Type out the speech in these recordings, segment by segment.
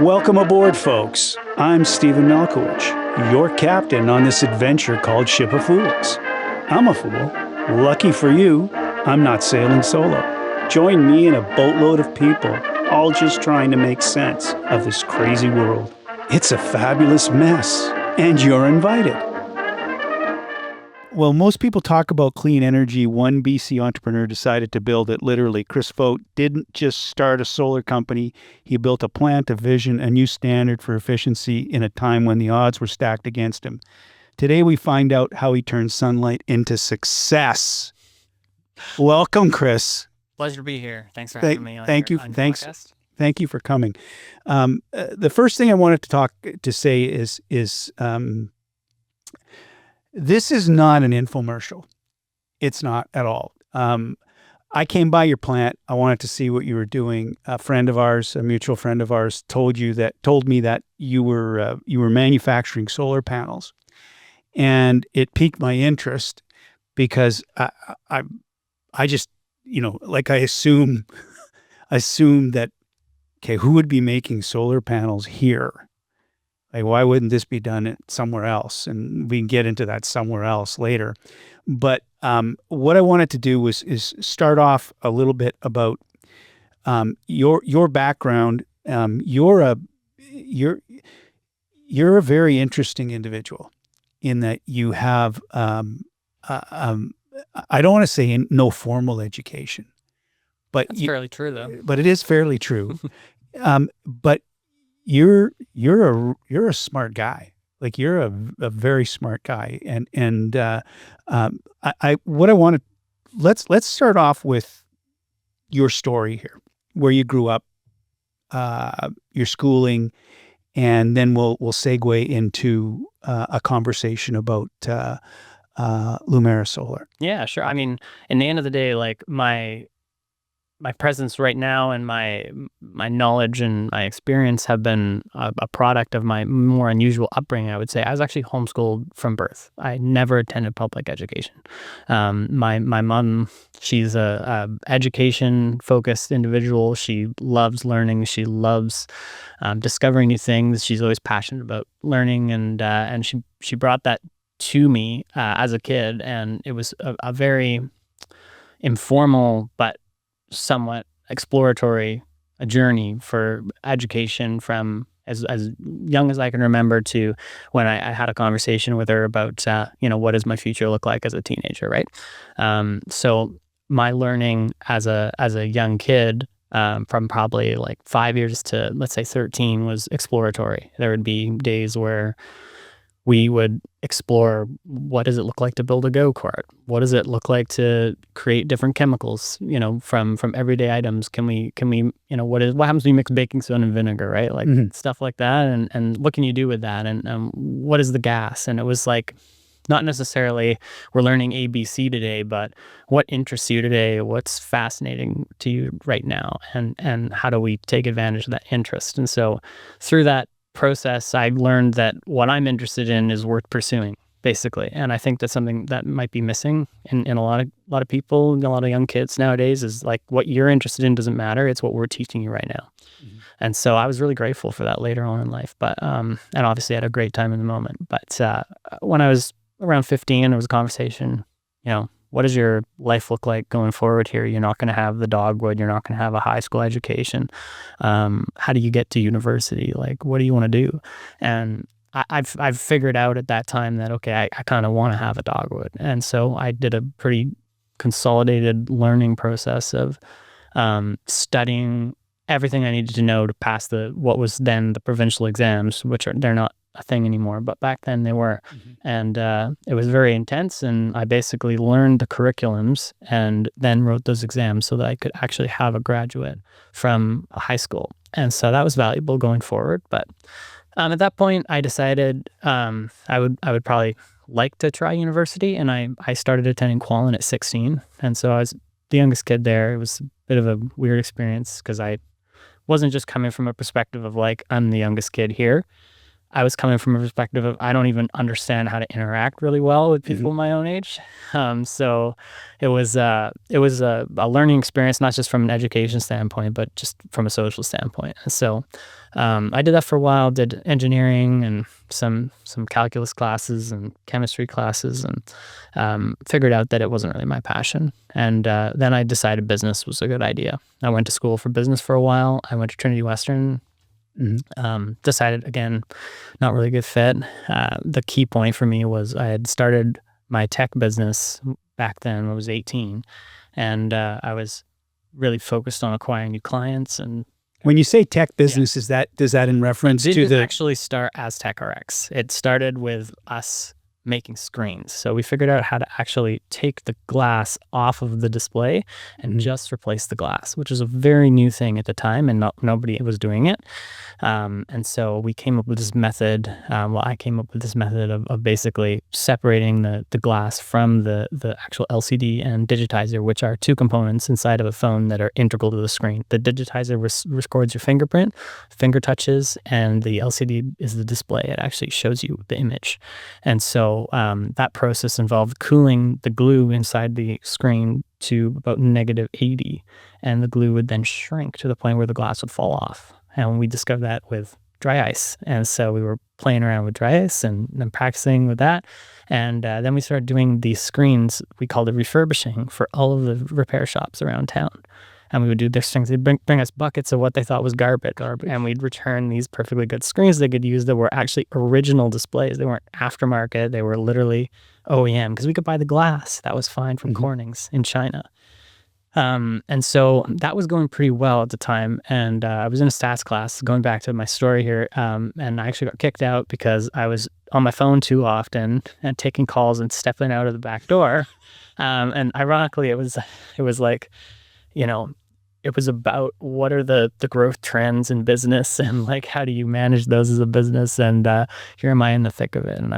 Welcome aboard, folks. I'm Stephen Malkowich, your captain on this adventure called Ship of Fools. I'm a fool. Lucky for you, I'm not sailing solo. Join me and a boatload of people, all just trying to make sense of this crazy world. It's a fabulous mess, and you're invited. Well, most people talk about clean energy. One BC entrepreneur decided to build it literally. Chris Voute didn't just start a solar company. He built a plant, a vision, a new standard for efficiency in a time when the odds were stacked against him. Today, we find out how he turned sunlight into success. Welcome, Chris. Pleasure to be here. Thanks for having me on Thank you. your Thanks. podcast. Thank you for coming. The first thing I wanted to say is this is not an infomercial. It's not at all. I came by your plant. I wanted to see what you were doing. A friend of ours, a mutual friend of ours, told me that you were manufacturing solar panels, and it piqued my interest because I just I assume that, okay, who would be making solar panels here? Like, why wouldn't this be done somewhere else? And we can get into that somewhere else later. But what I wanted to do is start off a little bit about your background. You're a very interesting individual in that you have I don't want to say no formal education, but That's fairly true, though. But it is fairly true. But you're a smart guy. Like, you're a very smart guy. And let's start off with your story here, where you grew up, your schooling, and then we'll segue into a conversation about Lumera Solar. Yeah, sure. I mean, in the end of the day, like my presence right now and my knowledge and my experience have been a product of my more unusual upbringing, I would say. I was actually homeschooled from birth. I never attended public education. My mom, she's a education-focused individual. She loves learning. She loves discovering new things. She's always passionate about learning, and she brought that to me as a kid, and it was a very informal but somewhat exploratory journey for education from as young as I can remember to when I had a conversation with her about what does my future look like as a teenager, right? So my learning as a young kid, from probably like 5 years to, let's say, 13, was exploratory. There would be days where we would explore, what does it look like to build a go-kart? What does it look like to create different chemicals, from everyday items? Can we, what happens when you mix baking soda and vinegar, right? Like stuff like that. And what can you do with that? And what is the gas? And it was like, not necessarily we're learning ABC today, but what interests you today? What's fascinating to you right now? And how do we take advantage of that interest? And so through that process, I learned that what I'm interested in is worth pursuing, basically. And I think that's something that might be missing in a lot of people, a lot of young kids nowadays, is like, what you're interested in doesn't matter. It's what we're teaching you right now. Mm-hmm. And so I was really grateful for that later on in life. But and obviously I had a great time in the moment. But when I was around 15, there was a conversation, what does your life look like going forward here? You're not going to have the dogwood. You're not going to have a high school education. How do you get to university? Like, what do you want to do? And I've figured out at that time that, okay, I kind of want to have a dogwood. And so I did a pretty consolidated learning process of studying everything I needed to know to pass what was then the provincial exams, which they're not a thing anymore, but back then they were. Mm-hmm. And it was very intense, and I basically learned the curriculums and then wrote those exams so that I could actually have a graduate from a high school. And so that was valuable going forward. But at that point, I decided I would probably like to try university, and I started attending Quallen at 16. And so I was the youngest kid there. It was a bit of a weird experience because I wasn't just coming from a perspective of like, I'm the youngest kid here. I was coming from a perspective of I don't even understand how to interact really well with people Mhm. my own age. So it was a learning experience, not just from an education standpoint, but just from a social standpoint. So I did that for a while. Did engineering and some calculus classes and chemistry classes, and figured out that it wasn't really my passion. And then I decided business was a good idea. I went to school for business for a while. I went to Trinity Western. Mhm. Decided again, not really a good fit. The key point for me was I had started my tech business back then when I was 18, and I was really focused on acquiring new clients. And When you say tech yeah, business, does that in reference to didn't the actually start as TechRx. It started with us making screens. So we figured out how to actually take the glass off of the display and Mhm. just replace the glass, which is a very new thing at the time, and nobody was doing it. And so we came up with this method. I came up with this method of basically separating the glass from the actual LCD and digitizer, which are two components inside of a phone that are integral to the screen. The digitizer records your fingerprint, finger touches, and the LCD is the display. It actually shows you the image. And so that process involved cooling the glue inside the screen to about -80, and the glue would then shrink to the point where the glass would fall off. And we discovered that with dry ice. And so we were playing around with dry ice and then practicing with that. And then we started doing these screens, we called it refurbishing, for all of the repair shops around town. And we would do these things. They'd bring us buckets of what they thought was garbage. And we'd return these perfectly good screens they could use that were actually original displays. They weren't aftermarket. They were literally OEM, because we could buy the glass. That was fine from Mhm. Corning's in China. And so that was going pretty well at the time. And I was in a stats class, going back to my story here. And I actually got kicked out because I was on my phone too often and taking calls and stepping out of the back door. And ironically, it was like, you know, it was about what are the growth trends in business, and like how do you manage those as a business. And here am I in the thick of it, and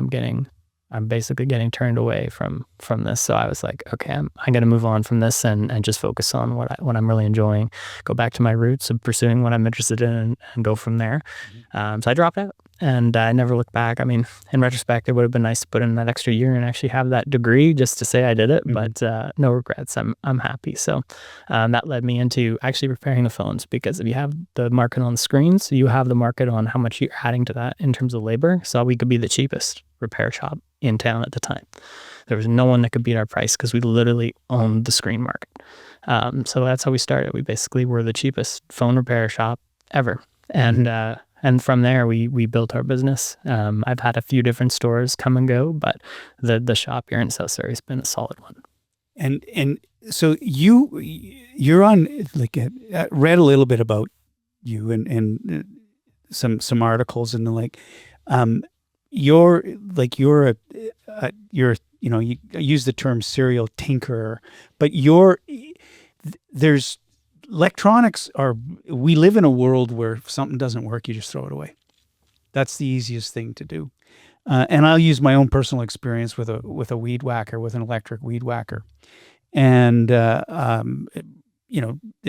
I'm basically getting turned away from this. So I was like, okay, I'm going to move on from this and just focus on what I'm really enjoying, go back to my roots of pursuing what I'm interested in, and go from there. So I dropped out, and I never looked back. I mean, in retrospect, it would have been nice to put in that extra year and actually have that degree just to say I did it, Mhm. but no regrets. I'm happy. So that led me into actually repairing the phones, because if you have the market on the screens, you have the market on how much you're adding to that in terms of labor. So we could be the cheapest repair shop in town at the time. There was no one that could beat our price because we literally owned the screen market. So that's how we started. We basically were the cheapest phone repair shop ever. And from there, we built our business. I've had a few different stores come and go, but the shop here in South Surrey has been a solid one. And so you're on, like, read a little bit about you and some articles and the like. You're like you're you use the term serial tinkerer, but there's electronics are we live in a world where if something doesn't work, you just throw it away. That's the easiest thing to do. And I'll use my own personal experience with a weed whacker, with an electric weed whacker, and it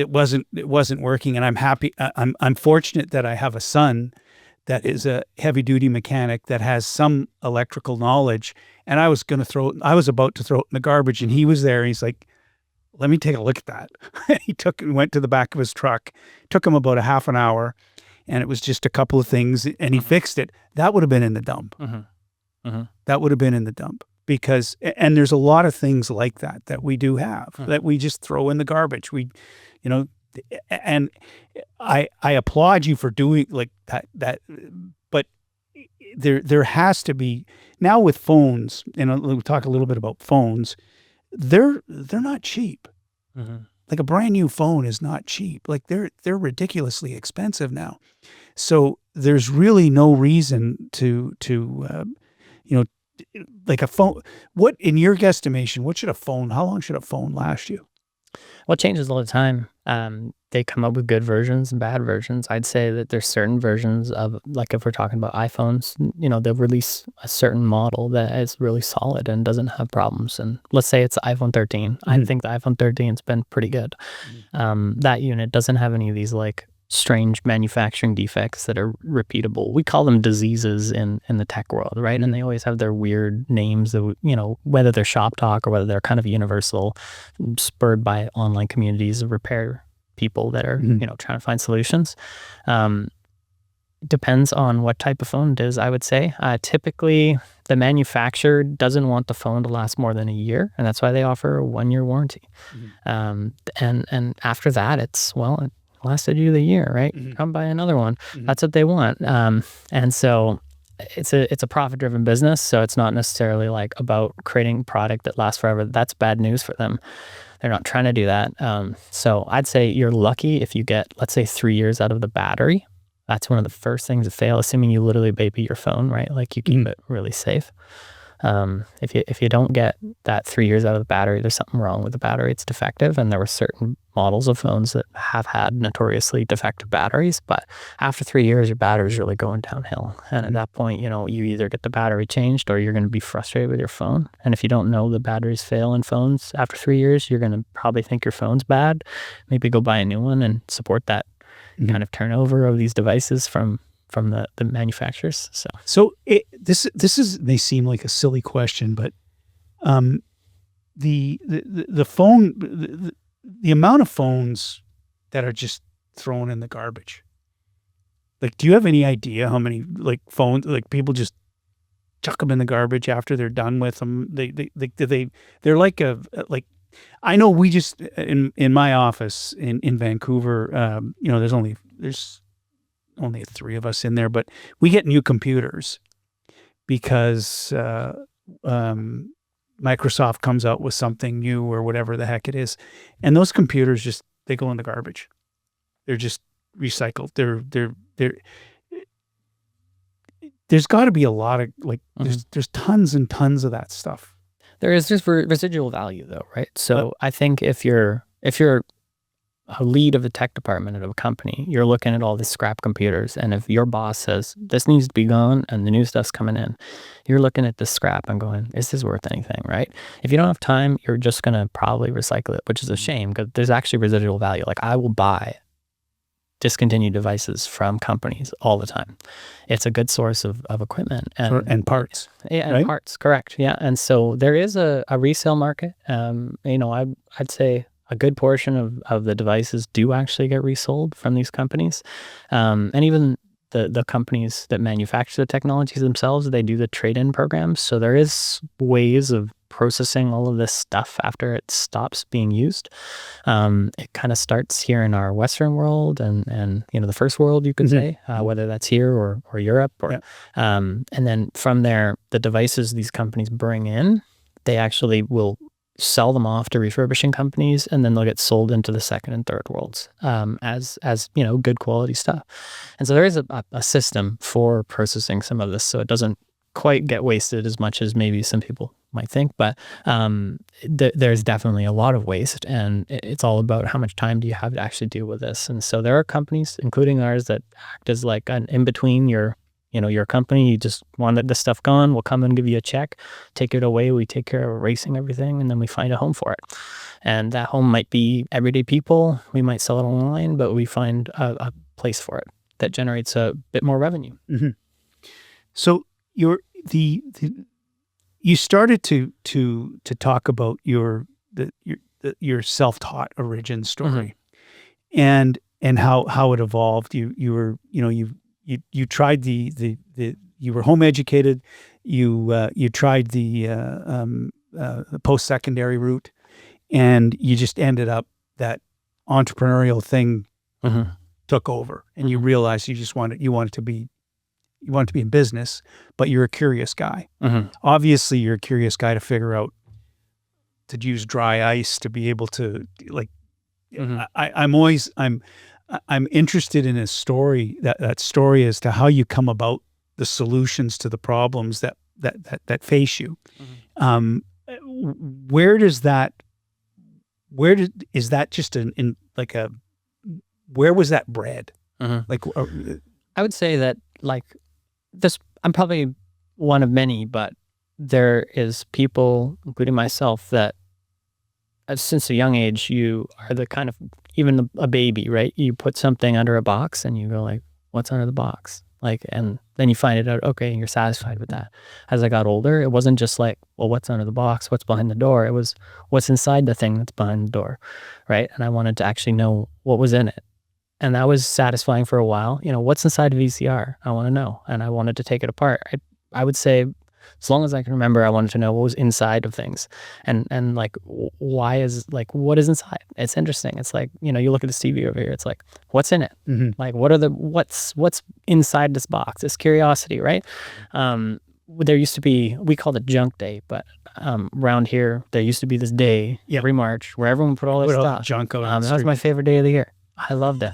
wasn't working. And I'm happy. I'm fortunate that I have a son that is a heavy duty mechanic that has some electrical knowledge. And I was about to throw it in the garbage, and he was there. And he's like, "Let me take a look at that." He went to the back of his truck. Took him about a half an hour, and it was just a couple of things, and he fixed it. That would have been in the dump. That would have been in the dump, because, and there's a lot of things like that we do have that we just throw in the garbage. You know, and I applaud you for doing like that, but there has to be, now with phones, and we'll talk a little bit about phones. They're not cheap. Like a brand new phone is not cheap. Like they're ridiculously expensive now. So there's really no reason to like a phone. What, in your guesstimation, how long should a phone last you? Well, it changes all the time. They come up with good versions and bad versions. I'd say that there's certain versions of, like if we're talking about iPhones, they'll release a certain model that is really solid and doesn't have problems. And let's say it's the iPhone 13. I think the iPhone 13's been pretty good. That unit doesn't have any of these like strange manufacturing defects that are repeatable. We call them diseases in the tech world, right? And they always have their weird names that, whether they're shop talk or whether they're kind of universal, spurred by online communities of repair people that are, trying to find solutions. Depends on what type of phone it is, I would say. Typically, the manufacturer doesn't want the phone to last more than a year, and that's why they offer a 1-year warranty. And after that, it lasted you the year, right? Come buy another one. That's what they want. And so it's a profit-driven business, so it's not necessarily like about creating a product that lasts forever. That's bad news for them. They're not trying to do that. So I'd say you're lucky if you get, let's say, 3 years out of the battery. That's one of the first things to fail, assuming you literally baby your phone, right? Like you keep it really safe. If you don't get that 3 years out of the battery, there's something wrong with the battery. It's defective, and there were certain models of phones that have had notoriously defective batteries. But after 3 years, your battery's really going downhill, and at that point, you either get the battery changed or you're going to be frustrated with your phone. And if you don't know the batteries fail in phones after 3 years, you're going to probably think your phone's bad. Maybe go buy a new one and support that kind of turnover of these devices from the manufacturers. So this may seem like a silly question, but the phone, the amount of phones that are just thrown in the garbage. Like, do you have any idea how many phones people just chuck them in the garbage after they're done with them? They're like I know we just in my office in Vancouver, there's only 3 of us in there, but we get new computers because Microsoft comes out with something new or whatever the heck it is, and those computers they go in the garbage. They're just recycled. There's got to be a lot of there's tons and tons of that stuff. There is just residual value, though, right? So I think if you're a lead of the tech department of a company, you're looking at all these scrap computers, and if your boss says this needs to be gone and the new stuff's coming in, you're looking at this scrap and going, is this worth anything, right? If you don't have time, you're just going to probably recycle it, which is a shame because there's actually residual value. Like, I will buy discontinued devices from companies all the time. It's a good source of equipment and parts. Yeah, and right? parts, correct. Yeah, and so there is a resale market. I'd say a good portion of the devices do actually get resold from these companies, and even the companies that manufacture the technologies themselves, they do the trade-in programs. So there is ways of processing all of this stuff after it stops being used. It kind of starts here in our Western world and the first world, you could say, whether that's here or Europe and then from there, the devices these companies bring in, they actually will sell them off to refurbishing companies, and then they'll get sold into the second and third worlds as good quality stuff. And so there is a system for processing some of this, so it doesn't quite get wasted as much as maybe some people might think, but there's definitely a lot of waste, and it's all about how much time do you have to actually deal with this. And so there are companies, including ours, that act as like an in-between. Your company, you just wanted this stuff gone, we'll come and give you a check, take it away, we take care of erasing everything, and then we find a home for it. And that home might be everyday people, we might sell it online, but we find a place for it that generates a bit more revenue. So you started to talk about your self-taught origin story, and how it evolved. You tried you were home educated. You tried the post-secondary route, and you just ended up that entrepreneurial thing took over, and you realized you wanted to be in business, but you're a curious guy. Obviously, you're a curious guy to figure out to use dry ice to be able to I'm interested in a story, that story as to how you come about the solutions to the problems that face you. Where was that bred? I would say that this, I'm probably one of many, but there is people, including myself, that since a young age, you are the kind of even a baby, right? You put something under a box and you go like, what's under the box? Like, and then you find it out, okay, and you're satisfied with that. As I got older, it wasn't just like, well, what's under the box? What's behind the door? It was what's inside the thing that's behind the door, right? And I wanted to actually know what was in it. And that was satisfying for a while. You know, what's inside a VCR? I want to know. And I wanted to take it apart. I would say, as long as I can remember, I wanted to know what was inside of things, and like why is like what is inside. It's interesting. It's like, you know, you look at this TV over here. It's like, what's in it? Like, what are the what's inside this box? This curiosity, right? There used to be, we called it Junk Day, but around here there used to be this day every March where everyone put all their stuff. Junk out that was my favorite day of the year. I loved it.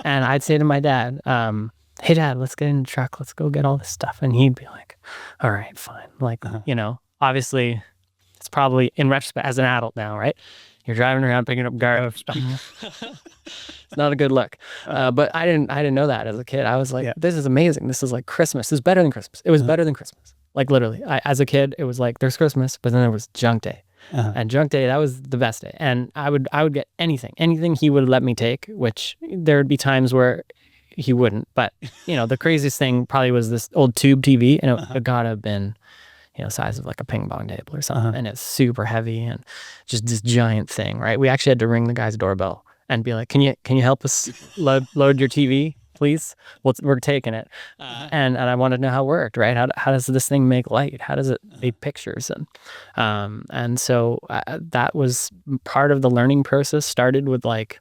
And I'd say to my dad, hey Dad, let's get in the truck. Let's go get all this stuff. And he'd be like, all right, fine. Like, you know, obviously it's probably in retrospect as an adult now, right? You're driving around picking up garbage. It's not a good look. But I didn't know that as a kid. I was like, this is amazing. This is like Christmas. This is better than Christmas. It was better than Christmas. Like literally, as a kid, it was like, there's Christmas, but then there was Junk Day. And Junk Day, that was the best day. And I would get anything he would let me take, which there would be times where he wouldn't. But, you know, the craziest thing probably was this old tube TV, and it gotta have been, you know, size of like a ping pong table or something. And it's super heavy and just this giant thing, right? We actually had to ring the guy's doorbell and be like, can you help us load your TV, please? We're taking it. And I wanted to know how it worked, right? How does this thing make light? How does it make pictures? And so that was part of the learning process. Started with like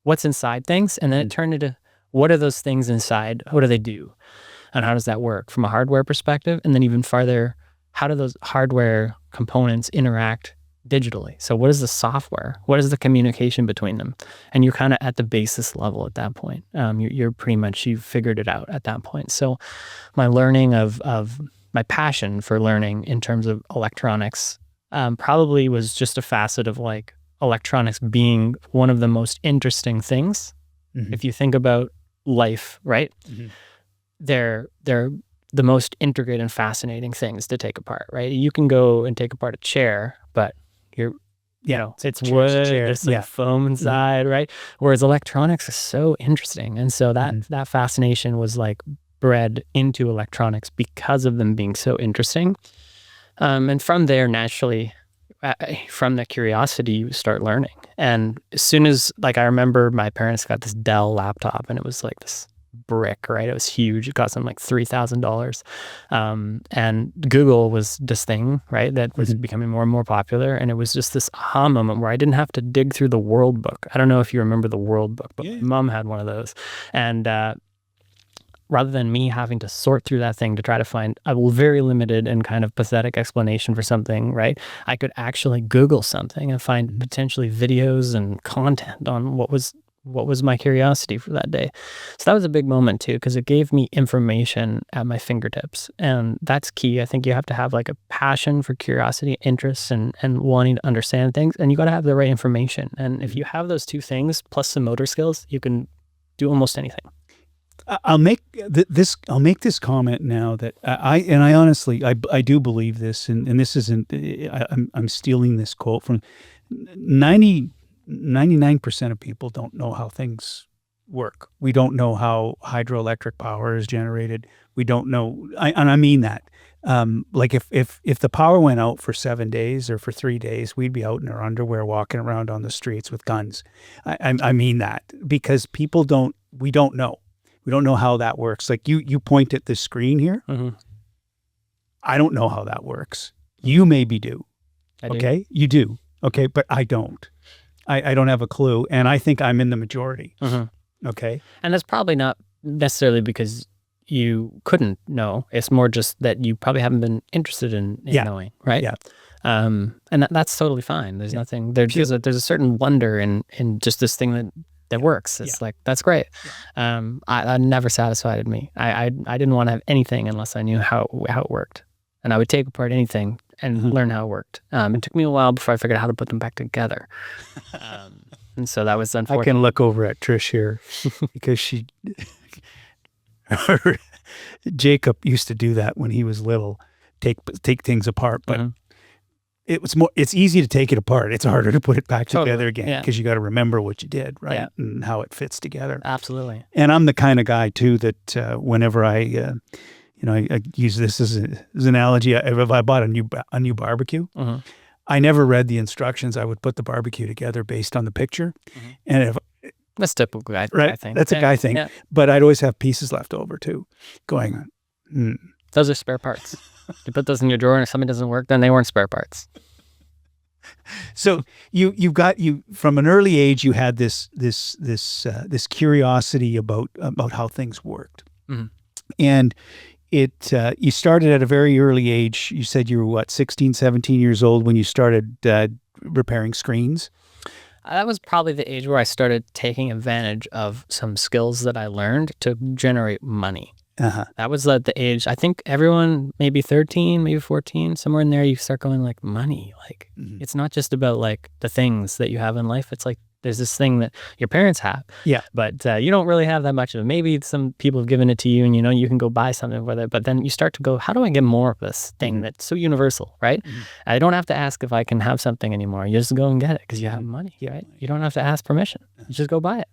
what's inside things, and then it turned into what are those things inside? What do they do? And how does that work from a hardware perspective? And then even farther, how do those hardware components interact digitally? So what is the software? What is the communication between them? And you're kind of at the basis level at that point. You're pretty much, you've figured it out at that point. So my learning of my passion for learning in terms of electronics probably was just a facet of like electronics being one of the most interesting things. If you think about life, right? They're the most intricate and fascinating things to take apart, right? You can go and take apart a chair, but you know, it's wood, there's some foam inside, right? Whereas electronics is so interesting. And so that fascination was like bred into electronics because of them being so interesting. And from there, naturally, from that curiosity, you start learning. And as soon as, like, I remember my parents got this Dell laptop, and it was like this brick, right? It was huge. It cost them like $3,000. And Google was this thing, right, that was becoming more and more popular. And it was just this aha moment where I didn't have to dig through the World Book. I don't know if you remember the World Book, but my mom had one of those. And rather than me having to sort through that thing to try to find a very limited and kind of pathetic explanation for something, right? I could actually Google something and find potentially videos and content on what was my curiosity for that day. So that was a big moment too, because it gave me information at my fingertips. And that's key. I think you have to have like a passion for curiosity, interests, and wanting to understand things. And you got to have the right information. And if you have those two things plus some motor skills, you can do almost anything. I'll make this comment now that I honestly do believe this, and this isn't. I'm stealing this quote from 99% of people don't know how things work. We don't know how hydroelectric power is generated. We don't know, and I mean that. Like if the power went out for 7 days or for 3 days, we'd be out in our underwear walking around on the streets with guns. I mean that, because we don't know. We don't know how that works. Like you point at the screen here. I don't know how that works. You maybe do. Okay? You do. Okay, but I don't. I don't have a clue, and I think I'm in the majority. Okay? And that's probably not necessarily because you couldn't know. It's more just that you probably haven't been interested in knowing, right? Yeah. And that's totally fine. There's nothing. There's a certain wonder in just this thing that works. It's like, that's great. I never satisfied me. I didn't want to have anything unless I knew how it worked. And I would take apart anything and learn how it worked. It took me a while before I figured out how to put them back together. And so that was unfortunate. I can look over at Trish here because Jacob used to do that when he was little, take things apart. But it's easy to take it apart. It's harder to put it back Totally. together again Yeah. because you got to remember what you did, right? Yeah. And how it fits together. Absolutely. And I'm the kind of guy too that whenever I use this as an analogy. If I bought a new barbecue, Mhm. I never read the instructions. I would put the barbecue together based on the picture, and if That's typical guy thing. that's a guy thing. Yeah. But I'd always have pieces left over too, going. Those are spare parts. You put those in your drawer, and if something doesn't work, then they weren't spare parts. So you from an early age you had this curiosity about how things worked, Mhm. and you started at a very early age. You said you were 16, 17 years old when you started repairing screens. That was probably the age where I started taking advantage of some skills that I learned to generate money. That was the age. I think everyone, maybe 13, maybe 14, somewhere in there, you start going like money. Like it's not just about like the things that you have in life. It's like there's this thing that your parents have, but you don't really have that much of it. Maybe some people have given it to you, and you can go buy something with it. But then you start to go, how do I get more of this thing that's so universal, right? I don't have to ask if I can have something anymore. You just go and get it because you have money, right? You don't have to ask permission. You just go buy it.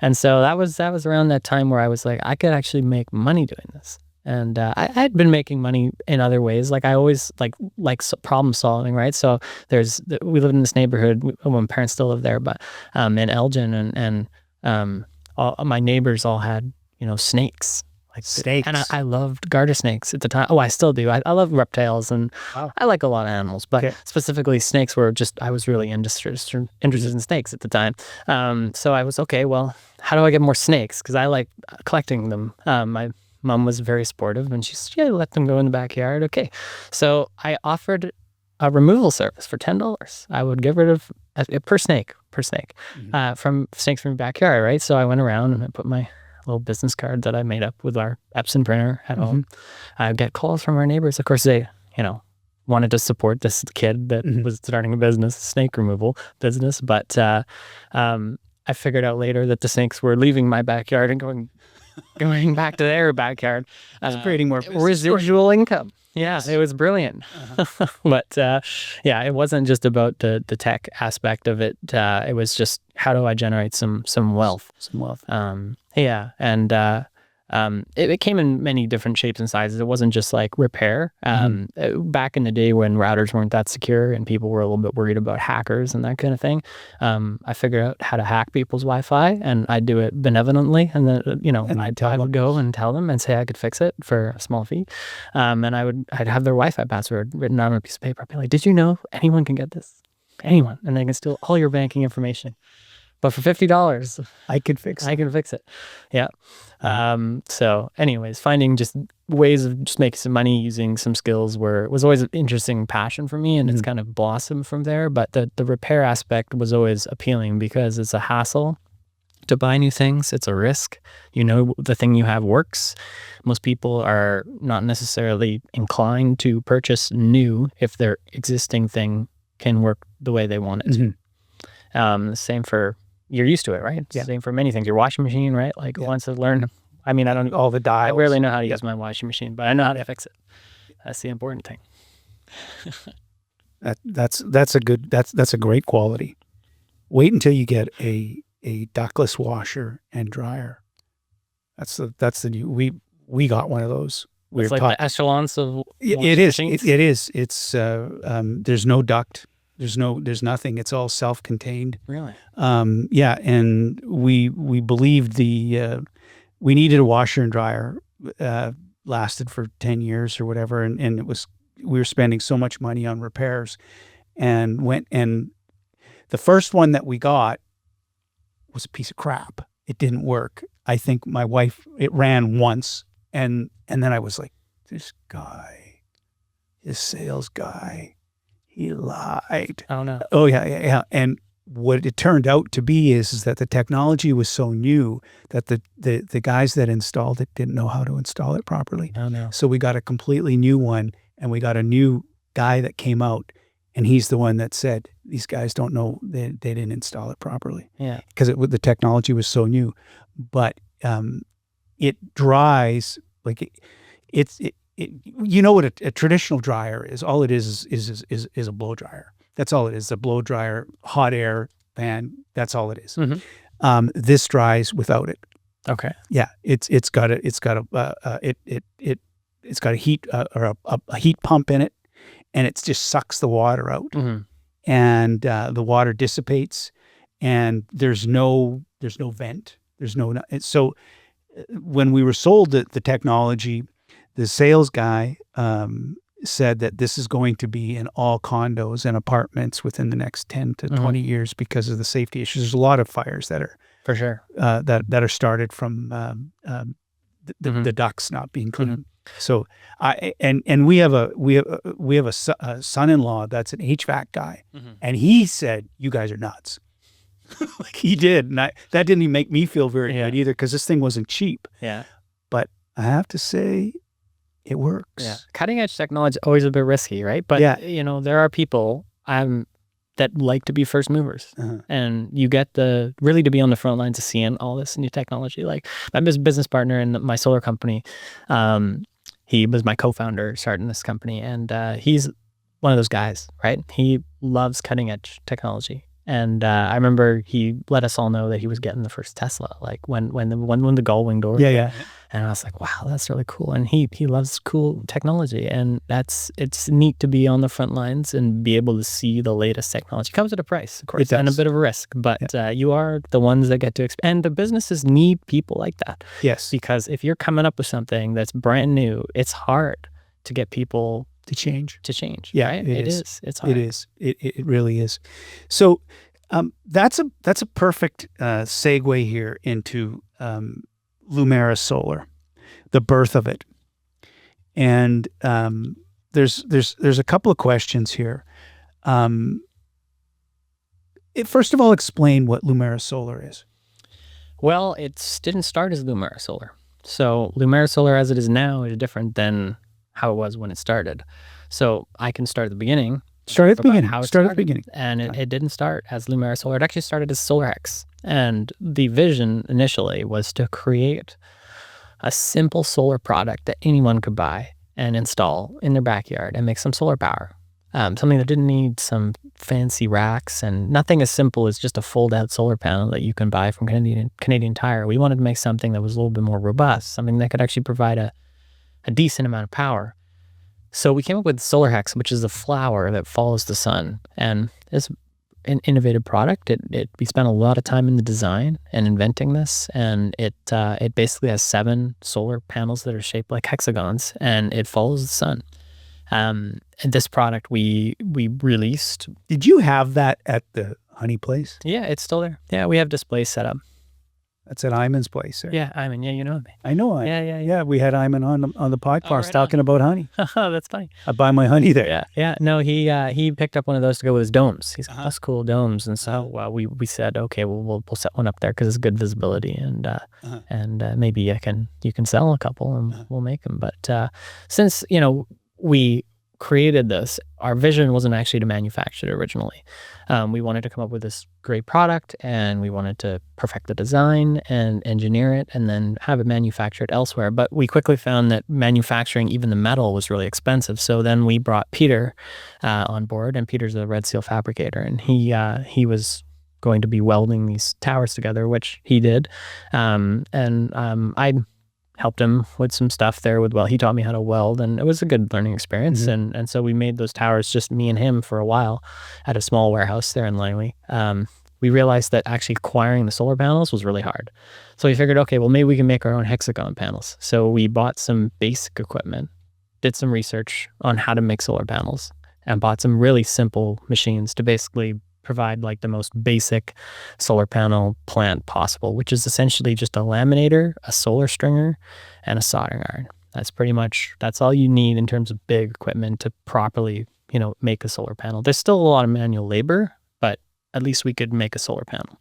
And so that was around that time where I was like, I could actually make money doing this. And I had been making money in other ways. Like I always like problem solving, right? So we lived in this neighborhood. My parents still live there, but in Elgin, and all my neighbors all had snakes. Like Snakes. And I loved garter snakes at the time. Oh, I still do. I love reptiles, and I like a lot of animals, but specifically snakes were I was really interested in snakes at the time. So I was, okay, well, how do I get more snakes? Because I like collecting them. My mom was very supportive, and she let them go in the backyard. Okay. So I offered a removal service for $10. I would get rid of per snake, from snakes from the backyard, right? So I went around and I put my little business card that I made up with our Epson printer at home. I would get calls from our neighbors. Of course, they, wanted to support this kid that was starting a business, snake removal business. But I figured out later that the snakes were leaving my backyard and going back to their backyard. Creating more residual income. Yeah, it was brilliant. But it wasn't just about the tech aspect of it. It was just, how do I generate some wealth? And it came in many different shapes and sizes. It wasn't just like repair. Back in the day when routers weren't that secure and people were a little bit worried about hackers and that kind of thing, I figured out how to hack people's Wi-Fi, and I'd do it benevolently. And then, I would go and tell them and say I could fix it for a small fee. And I'd have their Wi-Fi password written on a piece of paper. I'd be like, did you know anyone can get this? Anyone. And they can steal all your banking information. But for $50, I can fix it. Yeah. So anyways, finding just ways of just making some money using some skills was always an interesting passion for me, and it's kind of blossomed from there. But the repair aspect was always appealing because it's a hassle to buy new things. It's a risk. The thing you have works. Most people are not necessarily inclined to purchase new if their existing thing can work the way they want it to. Same for, you're used to it, right? Same for many things. Your washing machine, right? Like once I've learned, I don't all the dials. I rarely know how to use my washing machine, but I know how to fix it. That's the important thing. That's a great quality. Wait until you get a ductless washer and dryer. That's the new. We got one of those. It's like the echelons of it is. machines? It is. It's there's no duct. There's nothing. It's all self-contained. Really? And we believed we needed a washer and dryer, lasted for 10 years or whatever. And we were spending so much money on repairs, and the first one that we got was a piece of crap. It didn't work. I think my wife, it ran once, and then I was like, this sales guy, he lied. Oh no. Oh yeah. And what it turned out to be is that the technology was so new that the guys that installed it didn't know how to install it properly. Oh no. So we got a completely new one, and we got a new guy that came out, and he's the one that said, these guys don't know, they didn't install it properly. Yeah. Because the technology was so new. But it dries, like you know what a traditional dryer is. All it is a blow dryer. That's all it is. A blow dryer, hot air fan. That's all it is. This dries without it. Okay. Yeah, it's got a heat or a heat pump in it, and it just sucks the water out, and the water dissipates, and there's no vent. So when we were sold the technology, the sales guy said that this is going to be in all condos and apartments within the next 10 to 20 years because of the safety issues. There's a lot of fires that are for sure that are started from the ducts not being clean. So we have a son-in-law that's an HVAC guy, and he said, "You guys are nuts." Like he did, and that didn't even make me feel very good either, because this thing wasn't cheap. Yeah, but I have to say, it works. Yeah, cutting edge technology is always a bit risky, right? But there are people that like to be first movers, and you get really to be on the front lines of seeing all this new technology. Like my business partner in my solar company, he was my co-founder starting this company, and he's one of those guys, right? He loves cutting edge technology. And I remember he let us all know that he was getting the first Tesla, like when the gull wing door. Yeah. And I was like, wow, that's really cool. And he loves cool technology, and it's neat to be on the front lines and be able to see the latest technology. It comes at a price, of course, and a bit of a risk, but you are the ones that get to and the businesses need people like that. Yes, because if you're coming up with something that's brand new, it's hard to get people to change. Yeah, right? It is. It's hard. It is. It really is. So that's a perfect segue here into Lumera Solar, the birth of it. And there's a couple of questions here. First of all, explain what Lumera Solar is. Well, it didn't start as Lumera Solar. So Lumera Solar as it is now is different than how it was when it started. So I can start at the beginning. Start at the beginning. And it didn't start as Lumera Solar. It actually started as SolarX. And the vision initially was to create a simple solar product that anyone could buy and install in their backyard and make some solar power. Something that didn't need some fancy racks and nothing as simple as just a fold-out solar panel that you can buy from Canadian Tire. We wanted to make something that was a little bit more robust, something that could actually provide a decent amount of power. So we came up with SolarX, which is a flower that follows the sun, and it's an innovative product. We spent a lot of time in the design and inventing this, and it basically has 7 solar panels that are shaped like hexagons, and it follows the sun. And this product we released. Did you have that at the honey place? Yeah, it's still there. Yeah, we have displays set up. That's at Iman's place, sir. Yeah, Iman. Yeah, you know me. I know. Yeah. We had Iman on the podcast talking about honey. Oh, that's funny. I buy my honey there. Yeah. No, he picked up one of those to go with his domes. He's like, that's cool domes, and so we said, okay, we'll set one up there because it's good visibility, and maybe you can sell a couple and we'll make them. But since we created this, our vision wasn't actually to manufacture it originally. We wanted to come up with this great product, and we wanted to perfect the design and engineer it and then have it manufactured elsewhere. But we quickly found that manufacturing even the metal was really expensive. So then we brought Peter on board, and Peter's a red seal fabricator, and he was going to be welding these towers together, which he did. I helped him with some stuff there he taught me how to weld, and it was a good learning experience. And so we made those towers, just me and him, for a while at a small warehouse there in Langley. We realized that actually acquiring the solar panels was really hard. So we figured, okay, well, maybe we can make our own hexagon panels. So we bought some basic equipment, did some research on how to make solar panels, and bought some really simple machines to basically provide like the most basic solar panel plant possible, which is essentially just a laminator, a solar stringer, and a soldering iron. That's all you need in terms of big equipment to properly, make a solar panel. There's still a lot of manual labor, but at least we could make a solar panel.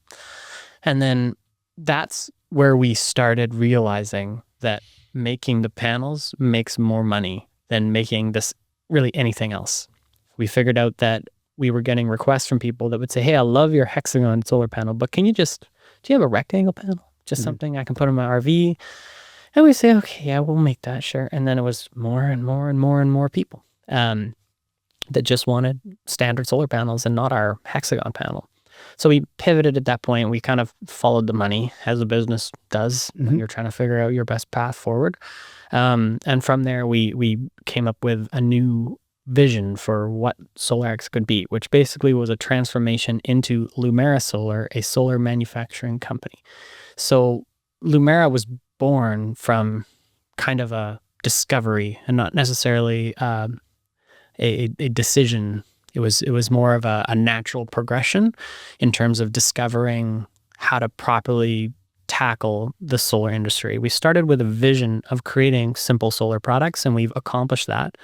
And then that's where we started realizing that making the panels makes more money than making this really anything else. We figured out that we were getting requests from people that would say, hey, I love your hexagon solar panel, but do you have a rectangle panel? Just something I can put on my RV And we say, okay, yeah, we'll make that, sure. And then it was more and more and more and more people that just wanted standard solar panels and not our hexagon panel. So we pivoted at that point. We kind of followed the money, as a business does when you're trying to figure out your best path forward. And from there, we came up with a new vision for what SolarX could be, which basically was a transformation into Lumera Solar, a solar manufacturing company. So Lumera was born from kind of a discovery and not necessarily a decision. It was more of a natural progression in terms of discovering how to properly tackle the solar industry. We started with a vision of creating simple solar products, and we've accomplished that.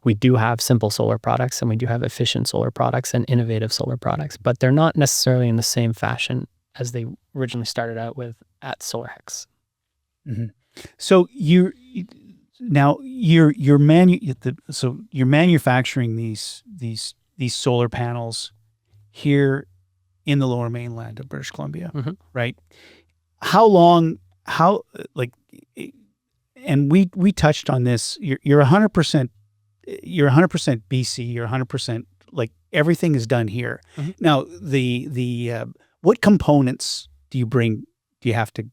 We do have simple solar products, and we do have efficient solar products and innovative solar products, but they're not necessarily in the same fashion as they originally started out with at SolarX. So you're manufacturing these solar panels here in the Lower Mainland of British Columbia, right? How long? And we touched on this. You're 100%. You're 100% BC. You're 100% like everything is done here. Now the what components do you have to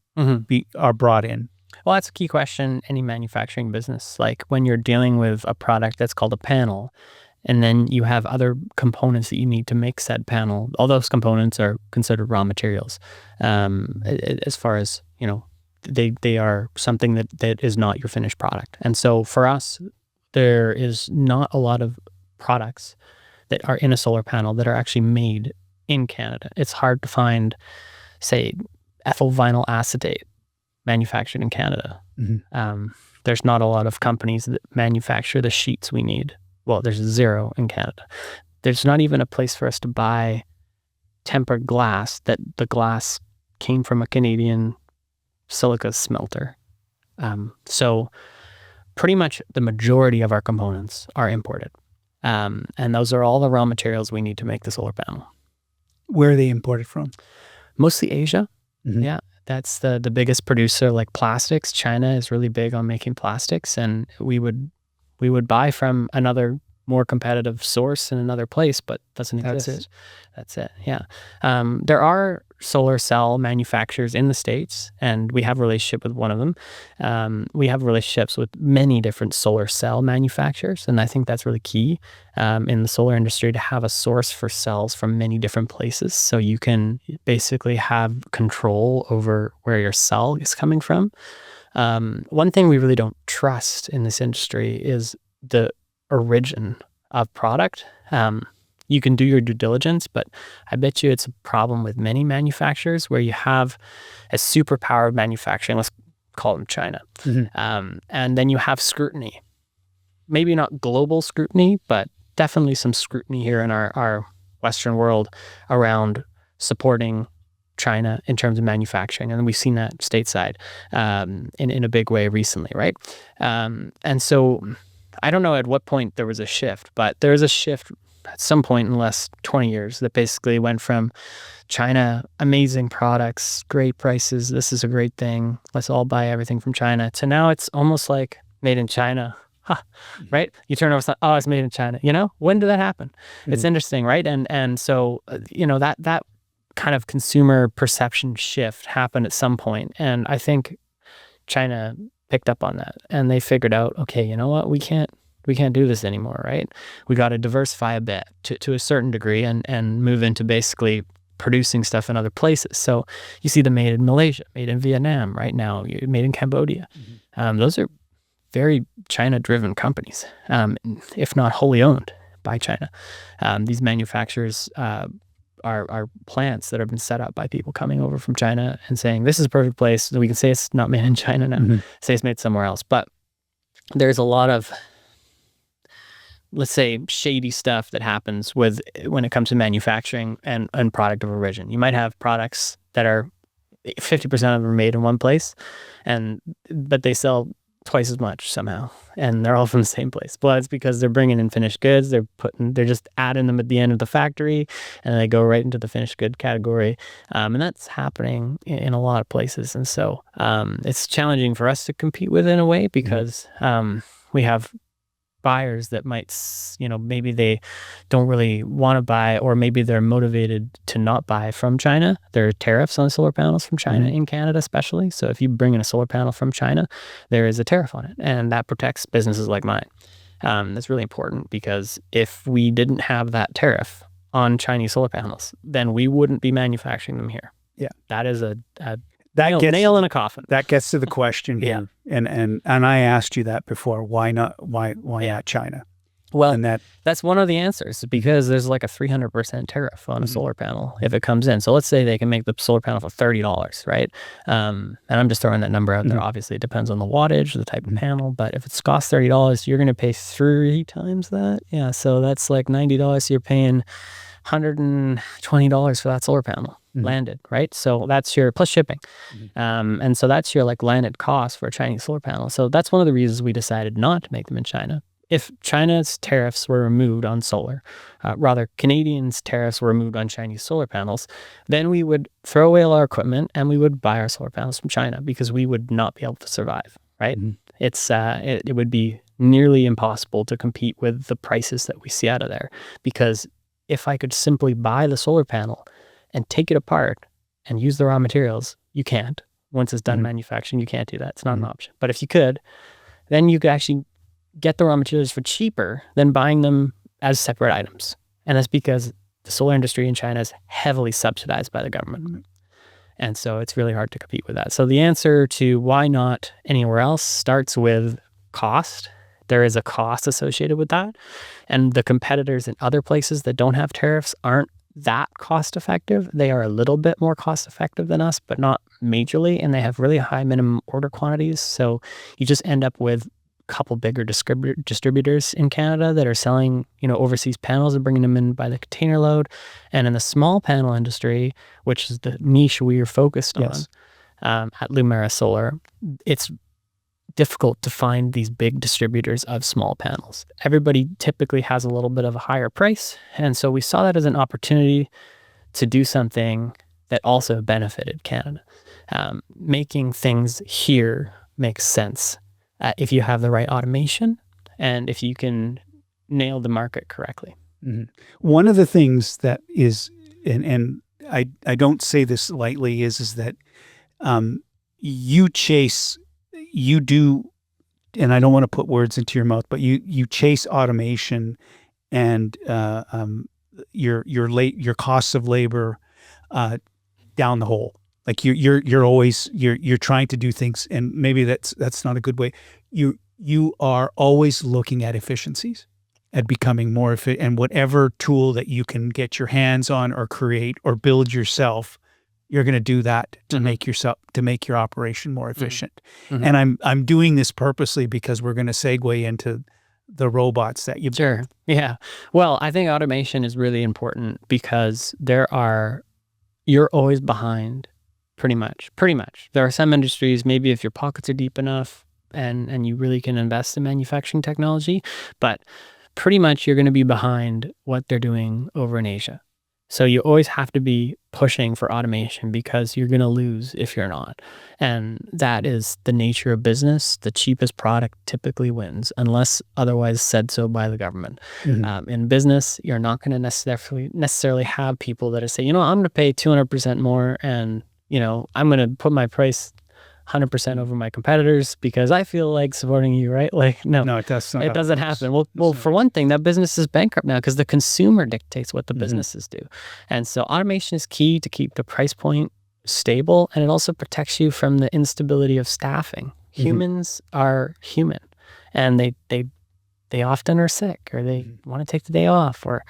are brought in? Well, that's a key question. Any manufacturing business, like when you're dealing with a product that's called a panel, and then you have other components that you need to make said panel. All those components are considered raw materials. As far as, they are something that is not your finished product. And so for us, there is not a lot of products that are in a solar panel that are actually made in Canada. It's hard to find, say, ethyl vinyl acetate manufactured in Canada. There's not a lot of companies that manufacture the sheets we need. Well, there's zero in Canada. There's not even a place for us to buy tempered glass that the glass came from a Canadian silica smelter. So pretty much the majority of our components are imported. And those are all the raw materials we need to make the solar panel. Where are they imported from? Mostly Asia. Yeah. That's the biggest producer, like plastics. China is really big on making plastics, and we would buy from another more competitive source in another place, but doesn't exist. That's it. Yeah. There are solar cell manufacturers in the States, and we have a relationship with one of them. We have relationships with many different solar cell manufacturers, and I think that's really key in the solar industry, to have a source for cells from many different places, so you can basically have control over where your cell is coming from. One thing we really don't trust in this industry is the origin of product. You can do your due diligence, but I bet you it's a problem with many manufacturers where you have a superpower of manufacturing, let's call them China. And then you have scrutiny. Maybe not global scrutiny, but definitely some scrutiny here in our Western world around supporting China in terms of manufacturing. And we've seen that stateside in a big way recently, right? And so I don't know at what point there was a shift, but there was a shift at some point in the last 20 years that basically went from China, amazing products, great prices, this is a great thing, let's all buy everything from China, to now it's almost like made in China. Right? You turn over, it's made in China. When did that happen? It's interesting, right? And so, that kind of consumer perception shift happened at some point. And I think China picked up on that, and they figured out, okay, you know what? We can't do this anymore, right? We got to diversify a bit to a certain degree and move into basically producing stuff in other places. So you see the made in Malaysia, made in Vietnam right now, made in Cambodia. Those are very China-driven companies, if not wholly owned by China. These manufacturers are plants that have been set up by people coming over from China and saying, this is a perfect place. So we can say it's not made in China now, say it's made somewhere else. But there's a lot of, let's say, shady stuff that happens when it comes to manufacturing and product of origin. You might have products that are 50% of them are made in one place, but they sell twice as much somehow, and they're all from the same place. Well, it's because they're bringing in finished goods. They're just adding them at the end of the factory, and they go right into the finished good category. And that's happening in a lot of places. And so it's challenging for us to compete with in a way, because we have buyers that might, maybe they don't really want to buy, or maybe they're motivated to not buy from China. There are tariffs on solar panels from China in Canada, especially. So if you bring in a solar panel from China, there is a tariff on it, and that protects businesses like mine. That's really important, because if we didn't have that tariff on Chinese solar panels, then we wouldn't be manufacturing them here. Yeah, that is a nail in a coffin. That gets to the question here, and I asked you that before. Why not? Why not China? Well, and that's one of the answers, because there's like a 300% tariff on a solar panel if it comes in. So let's say they can make the solar panel for $30, right? And I'm just throwing that number out there. Obviously, it depends on the wattage, the type of panel, but if it's cost $30, you're going to pay 3 times that. Yeah, so that's like $90. So you're paying $120 for that solar panel landed, right? So that's your plus shipping. And so that's your like landed cost for a Chinese solar panel. So that's one of the reasons we decided not to make them in China. If China's tariffs were removed on solar, rather Canadians' tariffs were removed on Chinese solar panels, then we would throw away all our equipment and we would buy our solar panels from China, because we would not be able to survive, right? It would be nearly impossible to compete with the prices that we see out of there, because if I could simply buy the solar panel and take it apart and use the raw materials, you can't. Once it's done manufacturing, you can't do that. It's not an option. But if you could, then you could actually get the raw materials for cheaper than buying them as separate items. And that's because the solar industry in China is heavily subsidized by the government. And so it's really hard to compete with that. So the answer to why not anywhere else starts with cost. There is a cost associated with that. And the competitors in other places that don't have tariffs aren't that cost effective. They are a little bit more cost effective than us, but not majorly. And they have really high minimum order quantities. So you just end up with a couple bigger distributors in Canada that are selling, overseas panels and bringing them in by the container load. And in the small panel industry, which is the niche we are focused on at Lumera Solar, it's difficult to find these big distributors of small panels. Everybody typically has a little bit of a higher price. And so we saw that as an opportunity to do something that also benefited Canada. Making things here makes sense if you have the right automation and if you can nail the market correctly. One of the things that is, and I don't say this lightly, is that you do, and I don't want to put words into your mouth, but you chase automation and your costs of labor down the hole. Like you're always trying to do things, and maybe that's not a good way. You are always looking at efficiencies, at becoming more efficient, and whatever tool that you can get your hands on or create or build yourself, you're going to do that to make your operation more efficient. And I'm doing this purposely because we're going to segue into the robots that you. Sure. Yeah. Well, I think automation is really important because you're always behind pretty much. There are some industries, maybe if your pockets are deep enough and you really can invest in manufacturing technology, but pretty much you're going to be behind what they're doing over in Asia. So you always have to be pushing for automation because you're going to lose if you're not. And that is the nature of business. The cheapest product typically wins unless otherwise said so by the government. In business, you're not going to necessarily have people that are saying, I'm going to pay 200% more and, I'm going to put my price 100% over my competitors because I feel like supporting you, right? Like, no, it doesn't. It doesn't happen. Well, for one thing, that business is bankrupt now because the consumer dictates what the businesses do. And so automation is key to keep the price point stable, and it also protects you from the instability of staffing. Humans are human, and they often are sick, or they want to take the day off, or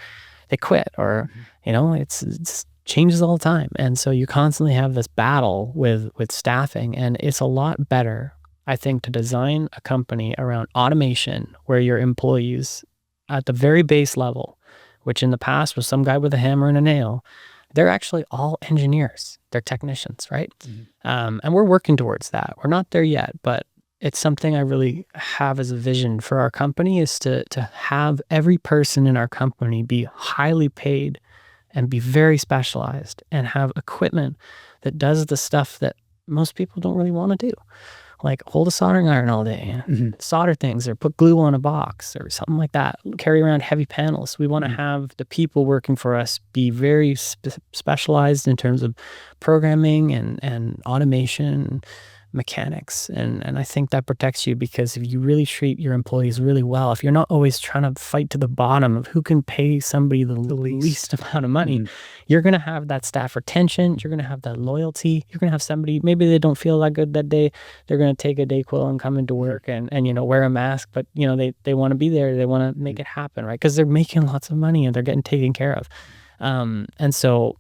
they quit, or it's changes all the time. And so you constantly have this battle with staffing, and it's a lot better, I think, to design a company around automation where your employees at the very base level, which in the past was some guy with a hammer and a nail, they're actually all engineers. They're technicians, right? And we're working towards that. We're not there yet, but it's something I really have as a vision for our company, is to have every person in our company be highly paid and be very specialized and have equipment that does the stuff that most people don't really want to do. Like hold a soldering iron all day, solder things, or put glue on a box or something like that. Carry around heavy panels. We want to have the people working for us be very specialized in terms of programming and automation, mechanics. And I think that protects you, because if you really treat your employees really well, if you're not always trying to fight to the bottom of who can pay somebody the least amount of money, you're going to have that staff retention. You're going to have that loyalty. You're going to have somebody, maybe they don't feel that good that day. They're going to take a Dayquil and come into work and wear a mask, but they want to be there. They want to make it happen, right? Because they're making lots of money and they're getting taken care of. And so,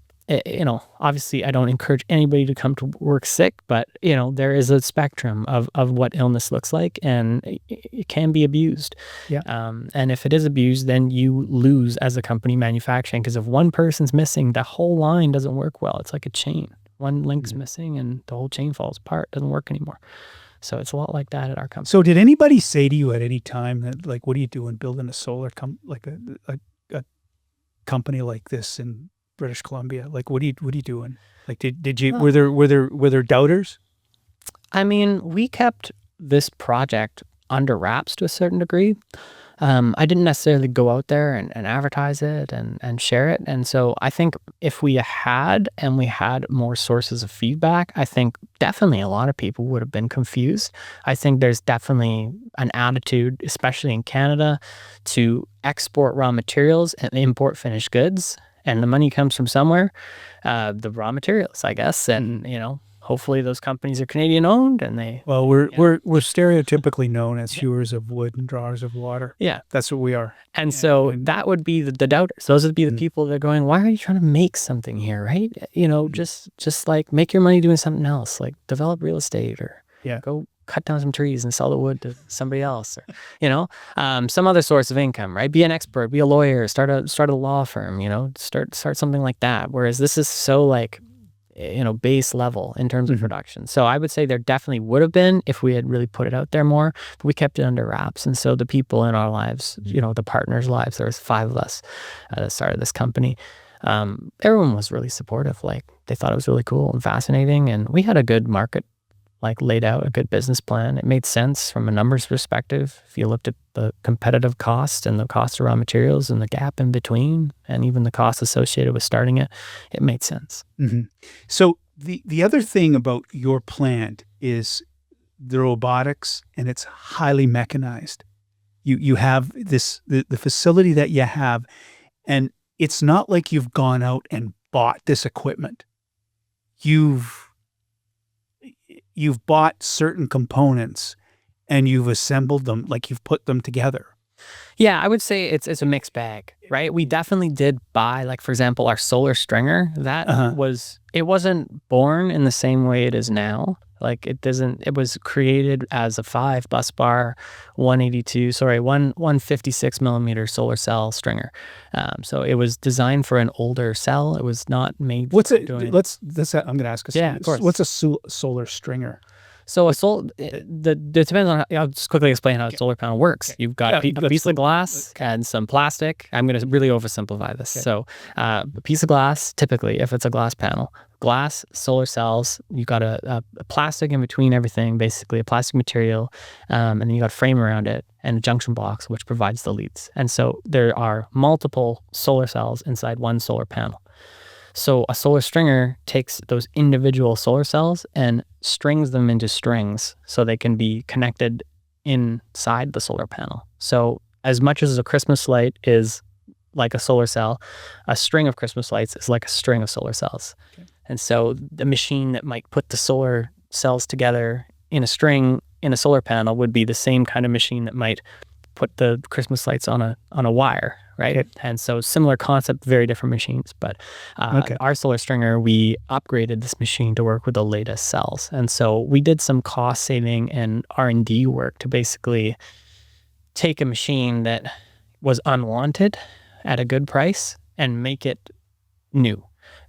obviously I don't encourage anybody to come to work sick, but there is a spectrum of what illness looks like, and it can be abused. Yeah. And if it is abused, then you lose as a company manufacturing, because if one person's missing, the whole line doesn't work well. It's like a chain. One link's missing and the whole chain falls apart, doesn't work anymore. So it's a lot like that at our company. So did anybody say to you at any time that, like, what are you doing building a solar a company like this in British Columbia? Like, what are you doing? Like, did you, were there doubters? I mean, we kept this project under wraps to a certain degree. I didn't necessarily go out there and advertise it and share it. And so I think if we had more sources of feedback, I think definitely a lot of people would have been confused. I think there's definitely an attitude, especially in Canada, to export raw materials and import finished goods. And the money comes from somewhere, the raw materials, I guess. And, hopefully those companies are Canadian owned, and they... Well, we're stereotypically known as hewers of wood and drawers of water. Yeah. That's what we are. And so that would be the doubters. Those would be the people that are going, why are you trying to make something here, right? Just like make your money doing something else, like develop real estate, or go cut down some trees and sell the wood to somebody else, or, some other source of income, right? Be an expert, be a lawyer, start a law firm, start something like that. Whereas this is so like, base level in terms of production. So I would say there definitely would have been if we had really put it out there more, but we kept it under wraps. And so the people in our lives, the partners' lives, there was 5 of us at the start of this company. Everyone was really supportive. Like, they thought it was really cool and fascinating. And we had a good market, like, laid out, a good business plan. It made sense from a numbers perspective. If you looked at the competitive cost and the cost of raw materials and the gap in between, and even the cost associated with starting it, it made sense. So the other thing about your plant is the robotics, and it's highly mechanized. You have the facility that you have, and it's not like you've gone out and bought this equipment. You've bought certain components and you've assembled them, like you've put them together. Yeah, I would say it's a mixed bag, right? We definitely did buy, like, for example, our solar stringer. That it wasn't born in the same way it is now. Like, it was created as a 5 bus bar, 156 millimeter solar cell stringer. So it was designed for an older cell. It was not made I'm for going to ask us. Yeah, of course. What's a solar stringer? So it depends on I'll just quickly explain how a solar panel works. You've got a piece of glass and some plastic. I'm going to really oversimplify this. So a piece of glass, typically, if it's a glass panel, glass, solar cells, you've got a plastic in between everything, basically a plastic material, and then you got a frame around it and a junction box, which provides the leads. And so there are multiple solar cells inside one solar panel. So a solar stringer takes those individual solar cells and strings them into strings so they can be connected inside the solar panel. So as much as a Christmas light is like a solar cell, a string of Christmas lights is like a string of solar cells. Okay. And so the machine that might put the solar cells together in a string in a solar panel would be the same kind of machine that might put the Christmas lights on a wire, right? Okay. And so similar concept, very different machines. But our solar stringer, we upgraded this machine to work with the latest cells. And so we did some cost saving and R&D work to basically take a machine that was unwanted at a good price and make it new,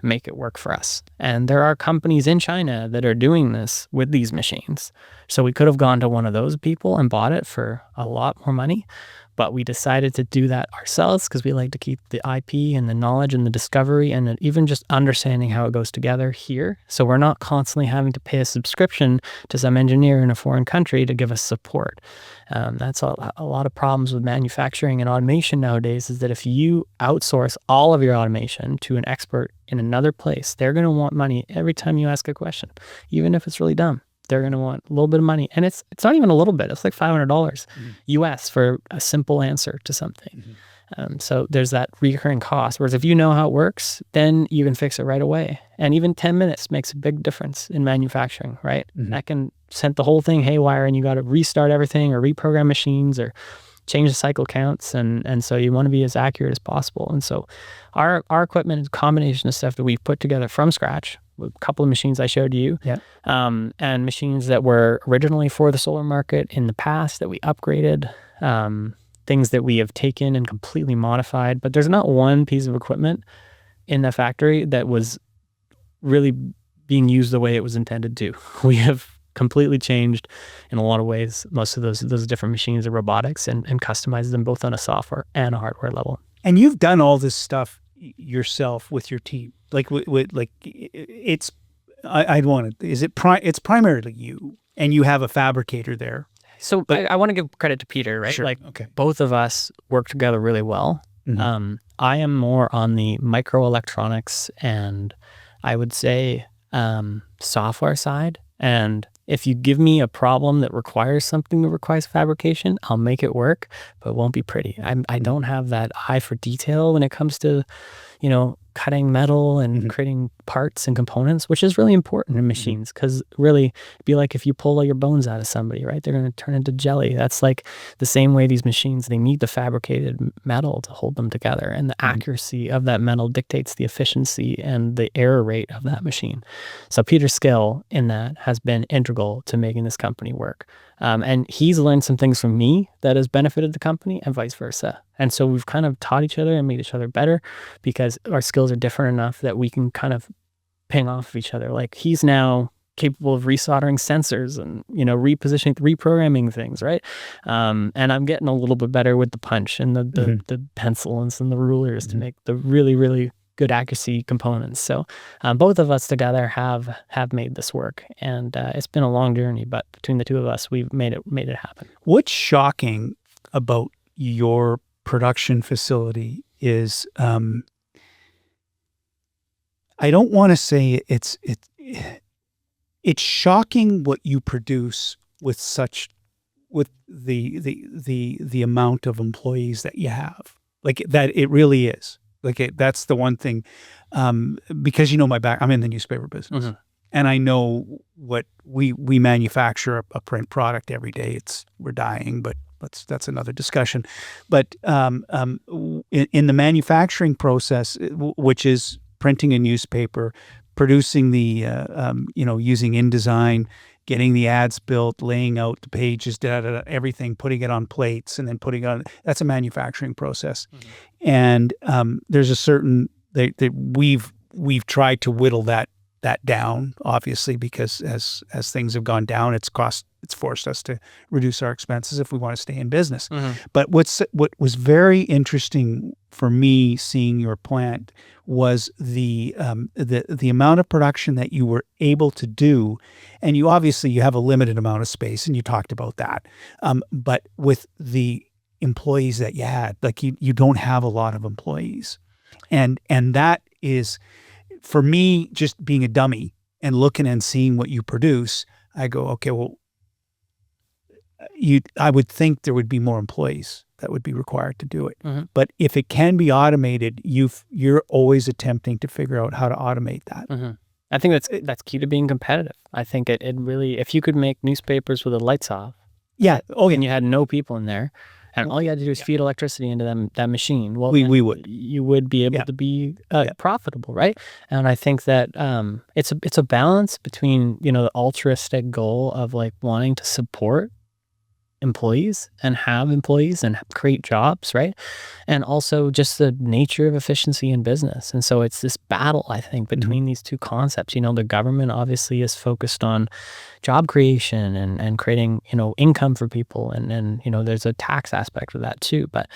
make it work for us. And there are companies in China that are doing this with these machines. So we could have gone to one of those people and bought it for a lot more money. But we decided to do that ourselves because we like to keep the IP and the knowledge and the discovery and even just understanding how it goes together here. So we're not constantly having to pay a subscription to some engineer in a foreign country to give us support. That's a lot of problems with manufacturing and automation nowadays, is that if you outsource all of your automation to an expert in another place, they're going to want money every time you ask a question, even if it's really dumb. They're going to want a little bit of money. And it's not even a little bit. It's like $500 US for a simple answer to something. So there's that recurring cost. Whereas if you know how it works, then you can fix it right away. And even 10 minutes makes a big difference in manufacturing, right? That can send the whole thing haywire and you got to restart everything or reprogram machines or change the cycle counts. And so you want to be as accurate as possible. And so our equipment is a combination of stuff that we've put together from scratch. A couple of machines I showed you, and machines that were originally for the solar market in the past that we upgraded, things that we have taken and completely modified. But there's not one piece of equipment in the factory that was really being used the way it was intended to. We have completely changed in a lot of ways most of those different machines are robotics and customized them both on a software and a hardware level. And you've done all this stuff yourself with your team. Like, it's, it's primarily you, and you have a fabricator there. So I want to give credit to Peter, right? Sure. Both of us work together really well. I am more on the microelectronics and I would say software side. And if you give me a problem that requires something that requires fabrication, I'll make it work, but it won't be pretty. I don't have that eye for detail when it comes to, cutting metal and creating parts and components, which is really important in machines, because really it'd be like if you pull all your bones out of somebody, right? They're going to turn into jelly. That's like the same way these machines, they need the fabricated metal to hold them together. And the accuracy of that metal dictates the efficiency and the error rate of that machine. So Peter's skill in that has been integral to making this company work. And he's learned some things from me that has benefited the company and vice versa. And so we've kind of taught each other and made each other better because our skills are different enough that we can kind of ping off of each other. Like he's now capable of resoldering sensors and, reprogramming things, right? And I'm getting a little bit better with the punch and the pencils and the rulers to make the really, really good accuracy components. So both of us together have made this work, and it's been a long journey, but between the two of us, we've made it happen. What's shocking about your production facility is, I don't want to say it's shocking what you produce with the amount of employees that you have. Like that, it really is. That's the one thing, because my back. I'm in the newspaper business, and I know what we manufacture a print product every day. We're dying, but that's another discussion. But in the manufacturing process, which is printing a newspaper, producing the using InDesign, getting the ads built, laying out the pages, everything, putting it on plates, and then putting it on. That's a manufacturing process, and there's a certain we've tried to whittle that down, obviously, because as things have gone down, it's forced us to reduce our expenses if we want to stay in business. But what was very interesting for me seeing your plant was the amount of production that you were able to do, and you have a limited amount of space, and you talked about that. But with the employees that you had, like you don't have a lot of employees, and that is, for me, just being a dummy and looking and seeing what you produce, I go, okay, well, I would think there would be more employees that would be required to do it. But if it can be automated, you're always attempting to figure out how to automate that. I think that's key to being competitive. I think it really, if you could make newspapers with the lights off, and you had no people in there, and all you had to do is feed electricity into that machine, well, you would be able to be profitable, right? And I think that it's a balance between the altruistic goal of like wanting to support employees and have employees and create jobs, right? And also just the nature of efficiency in business. And so it's this battle, I think, between these two concepts. The government obviously is focused on job creation and creating, income for people. And there's a tax aspect of that too. But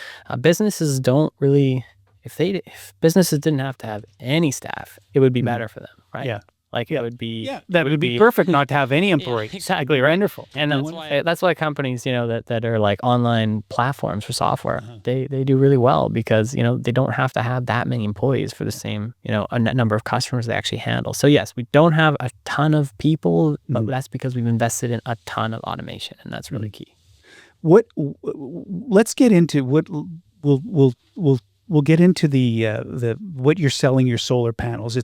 businesses don't really, if businesses didn't have to have any staff, it would be better for them, right? Yeah. Like it would be, that would be perfect not to have any employees. exactly, right? Wonderful. And that's why companies, that are like online platforms for software, they do really well because, they don't have to have that many employees for the same, a net number of customers they actually handle. So yes, we don't have a ton of people, but that's because we've invested in a ton of automation, and that's really key. Let's get into what we'll get into the what you're selling your solar panels.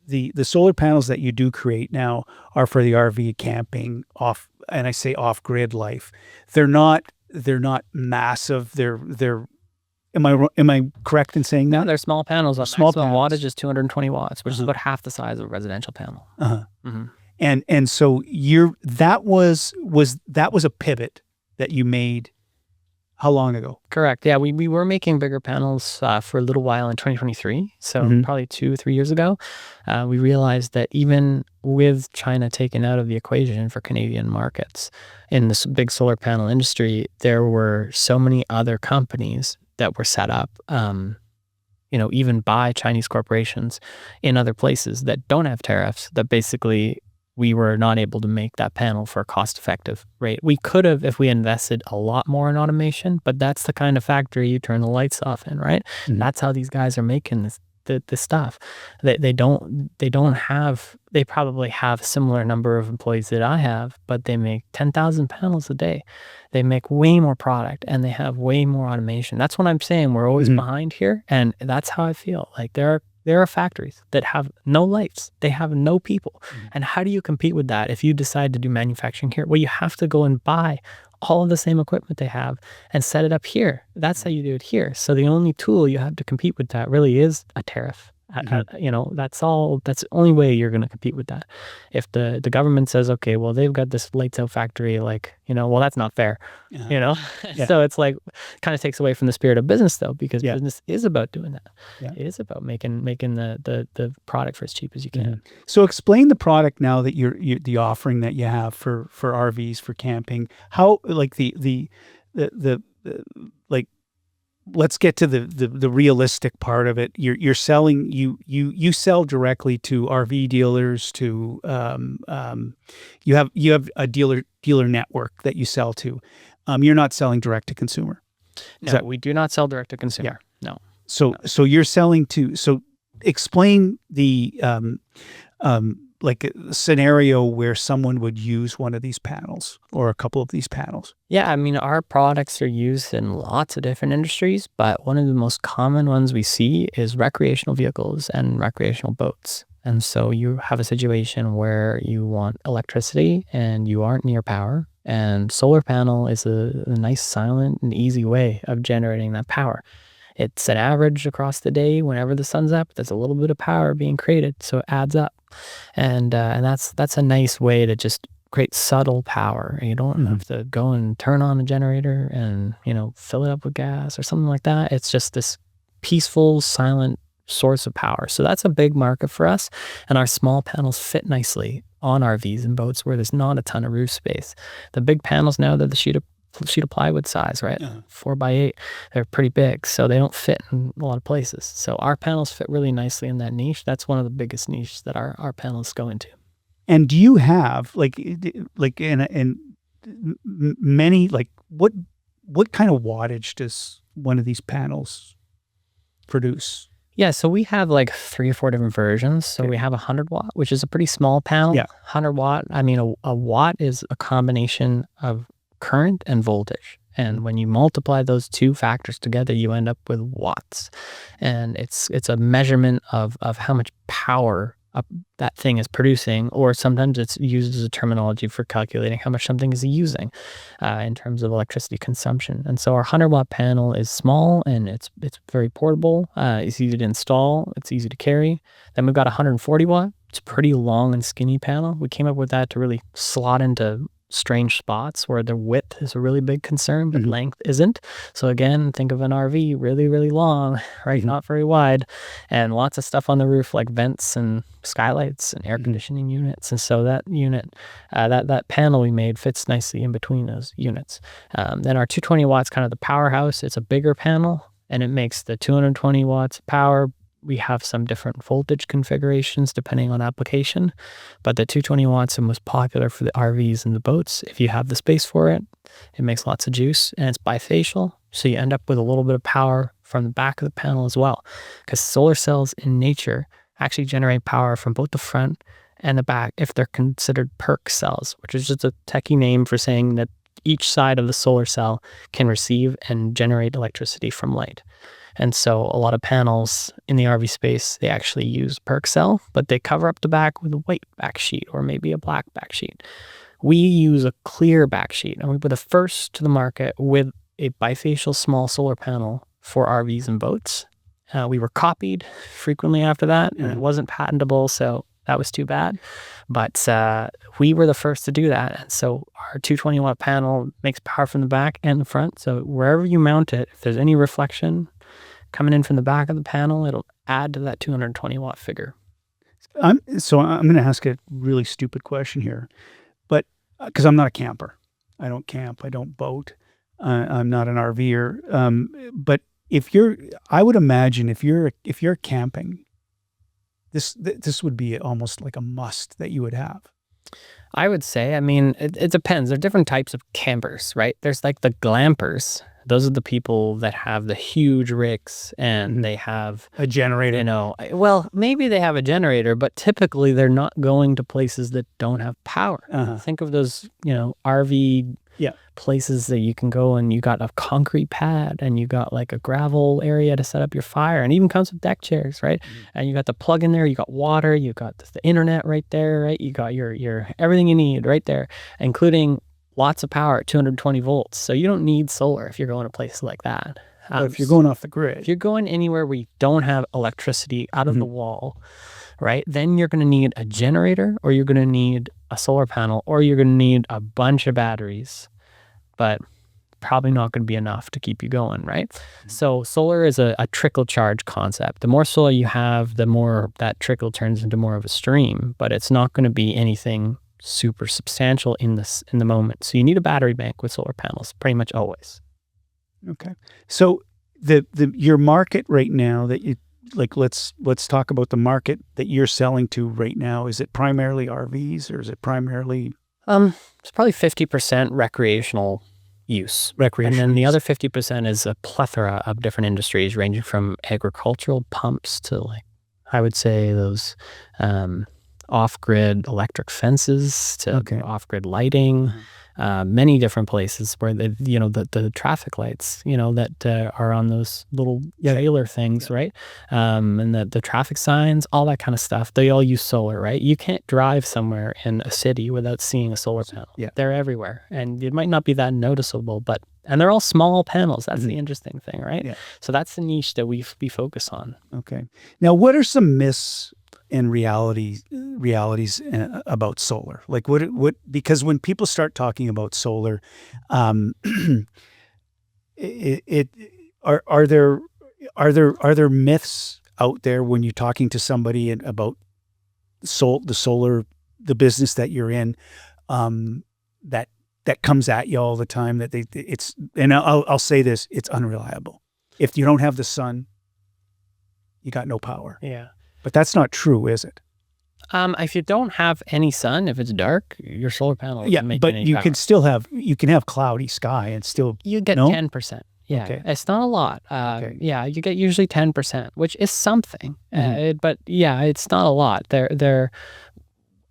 The solar panels that you do create now are for the RV camping and I say off-grid life. They're not massive. They're am I correct in saying that? No, they're small panels. Small maximum panels. wattage is 220 watts, which is about half the size of a residential panel. And so that was a pivot that you made how long ago? Correct. Yeah, we were making bigger panels for a little while in 2023. So probably 2-3 years ago, we realized that even with China taken out of the equation for Canadian markets in this big solar panel industry, there were so many other companies that were set up, even by Chinese corporations in other places that don't have tariffs, that basically we were not able to make that panel for a cost-effective rate. We could have if we invested a lot more in automation, but that's the kind of factory you turn the lights off in, right? That's how these guys are making this stuff. They probably have a similar number of employees that I have, but they make 10,000 panels a day. They make way more product and they have way more automation. That's what I'm saying. We're always behind here, and that's how I feel. Like there are factories that have no lights. They have no people. And how do you compete with that if you decide to do manufacturing here? Well, you have to go and buy all of the same equipment they have and set it up here. That's how you do it here. So the only tool you have to compete with that really is a tariff. That's the only way you're going to compete with that. If the government says, okay, well, they've got this lights out factory, well, that's not fair, So it's like kind of takes away from the spirit of business though, because business is about doing that. It is about making the product for as cheap as you can. So explain the product now that you're the offering that you have for RVs, for camping. How like the let's get to the realistic part of it. You're selling, you sell directly to RV dealers, to you have a dealer network that you sell to. You're not selling direct to consumer. No, we do not sell direct to consumer. No. So you're selling to, so explain the like a scenario where someone would use one of these panels or a couple of these panels. Yeah, I mean, our products are used in lots of different industries, but one of the most common ones we see is recreational vehicles and recreational boats. And so you have a situation where you want electricity and you aren't near power, and solar panel is a nice, silent, and easy way of generating that power. It's an average across the day. Whenever the sun's up, there's a little bit of power being created, so it adds up. And that's a nice way to just create subtle power. You don't have to go and turn on a generator and fill it up with gas or something like that. It's just this peaceful, silent source of power. So that's a big market for us, and our small panels fit nicely on RVs and boats where there's not a ton of roof space. The big panels now, they're the sheet of plywood size, right? 4x8. They're pretty big, so they don't fit in a lot of places. So our panels fit really nicely in that niche. That's one of the biggest niches that our panels go into. And do you have in many, what kind of wattage does one of these panels produce? Yeah, so we have 3 or 4 different versions. So we have a 100 watt, which is a pretty small panel. 100 watt. I mean, a watt is a combination of current and voltage. And when you multiply those two factors together, you end up with watts. And it's a measurement of how much power that thing is producing, or sometimes it's used as a terminology for calculating how much something is using in terms of electricity consumption. And so our 100 watt panel is small and it's very portable. It's easy to install. It's easy to carry. Then we've got 140 watt. It's a pretty long and skinny panel. We came up with that to really slot into strange spots where the width is a really big concern, but Mhm. length isn't. So again, think of an RV, really, really long, right? Mhm. Not very wide, and lots of stuff on the roof like vents and skylights and air Mhm. conditioning units. And so that unit, that panel we made fits nicely in between those units. Then our 220 watts, kind of the powerhouse, it's a bigger panel and it makes the 220 watts of power. We have some different voltage configurations depending on application, but the 220 watts are most popular for the RVs and the boats. If you have the space for it, it makes lots of juice, and it's bifacial, so you end up with a little bit of power from the back of the panel as well, because solar cells in nature actually generate power from both the front and the back if they're considered PERC cells, which is just a techie name for saying that each side of the solar cell can receive and generate electricity from light. And so a lot of panels in the RV space, they actually use PERC cell, but they cover up the back with a white back sheet or maybe a black back sheet. We use a clear back sheet, and we were the first to the market with a bifacial small solar panel for RVs and boats. We were copied frequently after that, and it wasn't patentable, so that was too bad. But we were the first to do that. And so our 220 watt panel makes power from the back and the front. So wherever you mount it, if there's any reflection coming in from the back of the panel, it'll add to that 220 watt figure. I'm going to ask a really stupid question here, but because I'm not a camper, I don't camp, I don't boat, I'm not an RVer. But I would imagine if you're camping, this would be almost like a must that you would have. I would say, I mean, it depends. There are different types of campers, right? There's like the glampers. Those are the people that have the huge rigs and they have a generator. Well, maybe they have a generator, but typically they're not going to places that don't have power. Think of those, RV places that you can go and you got a concrete pad and you got like a gravel area to set up your fire, and even comes with deck chairs, right? And you got the plug in there, you got water, you got the internet right there, right? You got your everything you need right there, including lots of power at 220 volts. So you don't need solar if you're going to places like that. If you're going off the grid. If you're going anywhere where you don't have electricity out of the wall, right, then you're going to need a generator, or you're going to need a solar panel, or you're going to need a bunch of batteries, but probably not going to be enough to keep you going, right? So solar is a trickle charge concept. The more solar you have, the more that trickle turns into more of a stream, but it's not going to be anything super substantial in the moment. So you need a battery bank with solar panels pretty much always. Okay. So your market right now that you like, let's talk about the market that you're selling to right now. Is it primarily RVs, or is it primarily it's probably 50% recreational use. And then the other 50% is a plethora of different industries, ranging from agricultural pumps to, like, I would say those off-grid electric fences to off-grid lighting, many different places where the traffic lights, that are on those little trailer things, right? And the traffic signs, all that kind of stuff, they all use solar, right? You can't drive somewhere in a city without seeing a solar panel. They're everywhere, and it might not be that noticeable, and they're all small panels. That's the interesting thing, right? So that's the niche that we focus on. Okay. Now, what are some myths and realities about solar? Like what because when people start talking about solar, are there myths out there when you're talking to somebody about the business that you're in, that comes at you all the time, that I'll say this, it's unreliable. If you don't have the sun, you got no power. Yeah. But that's not true, is it? If you don't have any sun, if it's dark, your solar panel doesn't make any you power. can have cloudy sky and still you get 10%. Yeah, okay. It's not a lot. Okay. Yeah, you get usually 10%, which is something. But yeah, it's not a lot. They're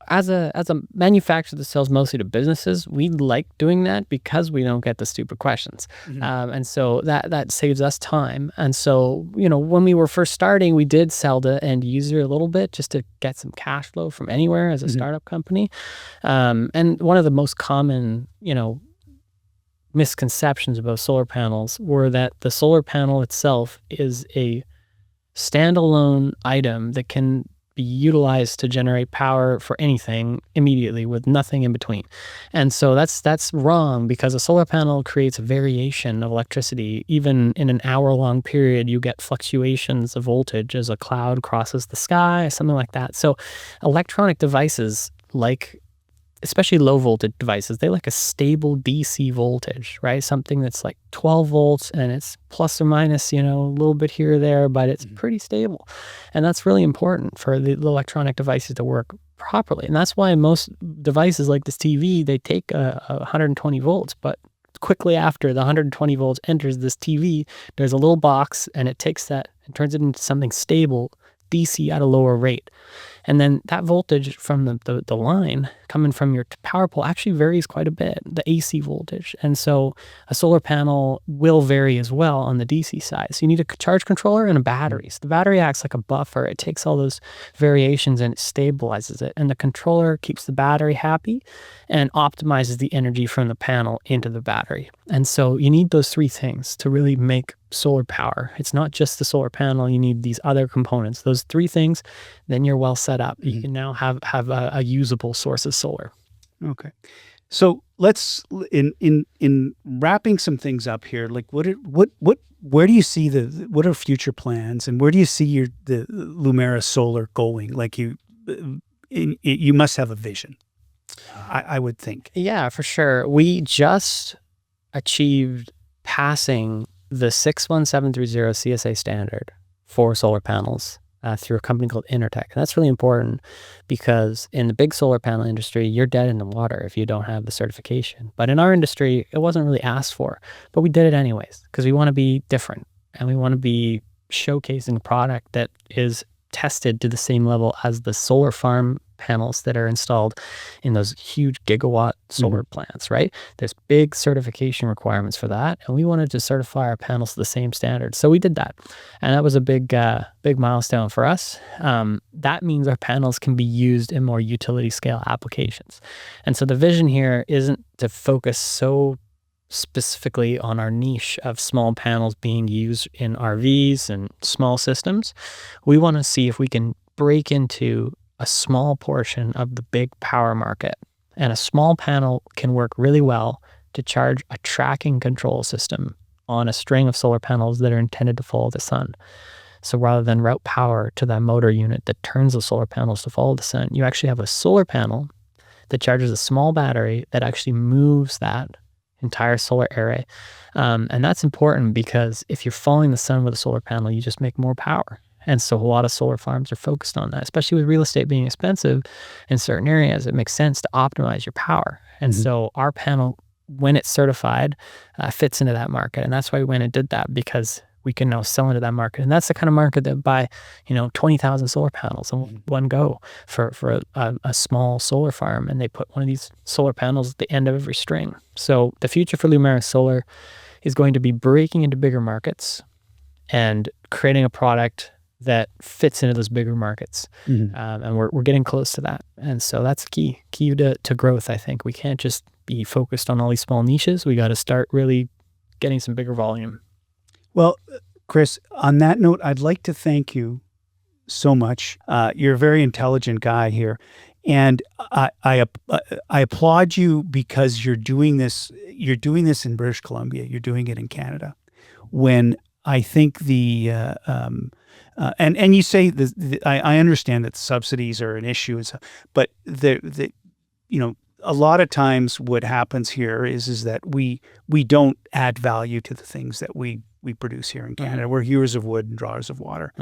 as a manufacturer that sells mostly to businesses, we like doing that because we don't get the stupid questions. And so that saves us time. And so, when we were first starting, we did sell to end user a little bit just to get some cash flow from anywhere as a startup company. And one of the most common, misconceptions about solar panels were that the solar panel itself is a standalone item that can be utilized to generate power for anything immediately with nothing in between. And so that's wrong, because a solar panel creates a variation of electricity. Even in an hour-long period, you get fluctuations of voltage as a cloud crosses the sky, something like that. So electronic devices, like especially low voltage devices, they like a stable DC voltage, right? Something that's like 12 volts and it's plus or minus, a little bit here or there, but it's pretty stable. And that's really important for the electronic devices to work properly. And that's why most devices like this TV, they take a 120 volts, but quickly after the 120 volts enters this TV, there's a little box and it takes that and turns it into something stable, DC at a lower rate. And then that voltage from the line coming from your power pole actually varies quite a bit, the AC voltage. And so a solar panel will vary as well on the DC side. So you need a charge controller and a battery. So the battery acts like a buffer. It takes all those variations and it stabilizes it. And the controller keeps the battery happy and optimizes the energy from the panel into the battery. And so you need those three things to really make solar power. It's not just the solar panel. You need these other components. Those three things, then you're well set up. You can now have a usable source of solar. Okay. So let's in wrapping some things up here. Like where do you see what are future plans, and where do you see the Lumera Solar going? Like you must have a vision, I would think. Yeah, for sure. We just achieved passing the 61730 CSA standard for solar panels through a company called Intertech. And that's really important because in the big solar panel industry, you're dead in the water if you don't have the certification. But in our industry, it wasn't really asked for, but we did it anyways because we want to be different and we want to be showcasing a product that is tested to the same level as the solar farm panels that are installed in those huge gigawatt solar plants, right? There's big certification requirements for that, and we wanted to certify our panels to the same standard. So we did that, and that was a big milestone for us. That means our panels can be used in more utility scale applications. And so the vision here isn't to focus so specifically on our niche of small panels being used in RVs and small systems. We want to see if we can break into a small portion of the big power market. And a small panel can work really well to charge a tracking control system on a string of solar panels that are intended to follow the sun. So rather than route power to that motor unit that turns the solar panels to follow the sun, you actually have a solar panel that charges a small battery that actually moves that entire solar array. And that's important because if you're following the sun with a solar panel, you just make more power. And so a lot of solar farms are focused on that, especially with real estate being expensive in certain areas. It makes sense to optimize your power. And so our panel, when it's certified, fits into that market. And that's why we went and did that, because we can now sell into that market. And that's the kind of market that buy, 20,000 solar panels in one go for a small solar farm. And they put one of these solar panels at the end of every string. So the future for Lumera Solar is going to be breaking into bigger markets and creating a product that fits into those bigger markets. And we're getting close to that. And so that's key to growth, I think. We can't just be focused on all these small niches. We got to start really getting some bigger volume. Well, Chris, on that note, I'd like to thank you so much. You're a very intelligent guy here. And I applaud you because you're doing this in British Columbia. You're doing it in Canada. When I think and you say I understand that subsidies are an issue, but a lot of times what happens here is that we don't add value to the things that we produce here in Canada. We're hewers of wood and drawers of water,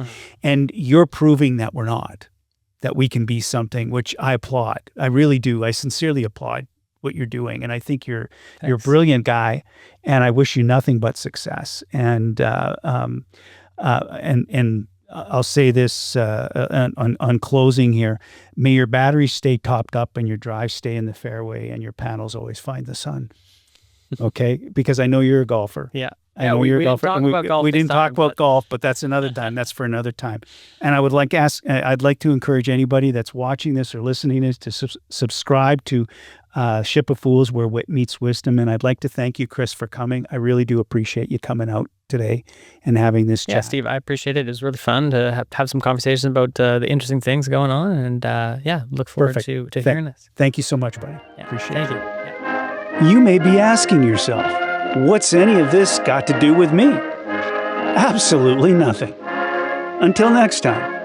and you're proving that we're not. That we can be something, which I applaud. I really do. I sincerely applaud what you're doing, and I think you're a brilliant guy, and I wish you nothing but success. And I'll say this on closing here: may your batteries stay topped up, and your drives stay in the fairway, and your panels always find the sun. Okay, because I know you're a golfer. Yeah. I Yeah, know we you're a didn't golfer. talk and about golf we this didn't talk time, about but golf, but that's another time. That's for another time. And I would like to ask. I'd like to encourage anybody that's watching this or listening to this to subscribe to Ship of Fools, where wit meets wisdom. And I'd like to thank you, Chris, for coming. I really do appreciate you coming out today and having this yeah, chat. Steve, I appreciate it. It was really fun to have some conversations about the interesting things going on, and yeah, look forward Perfect. to hearing this. Thank you so much, buddy. Yeah, Appreciate thank it. you. Yeah. You may be asking yourself, what's any of this got to do with me? Absolutely nothing. Until next time.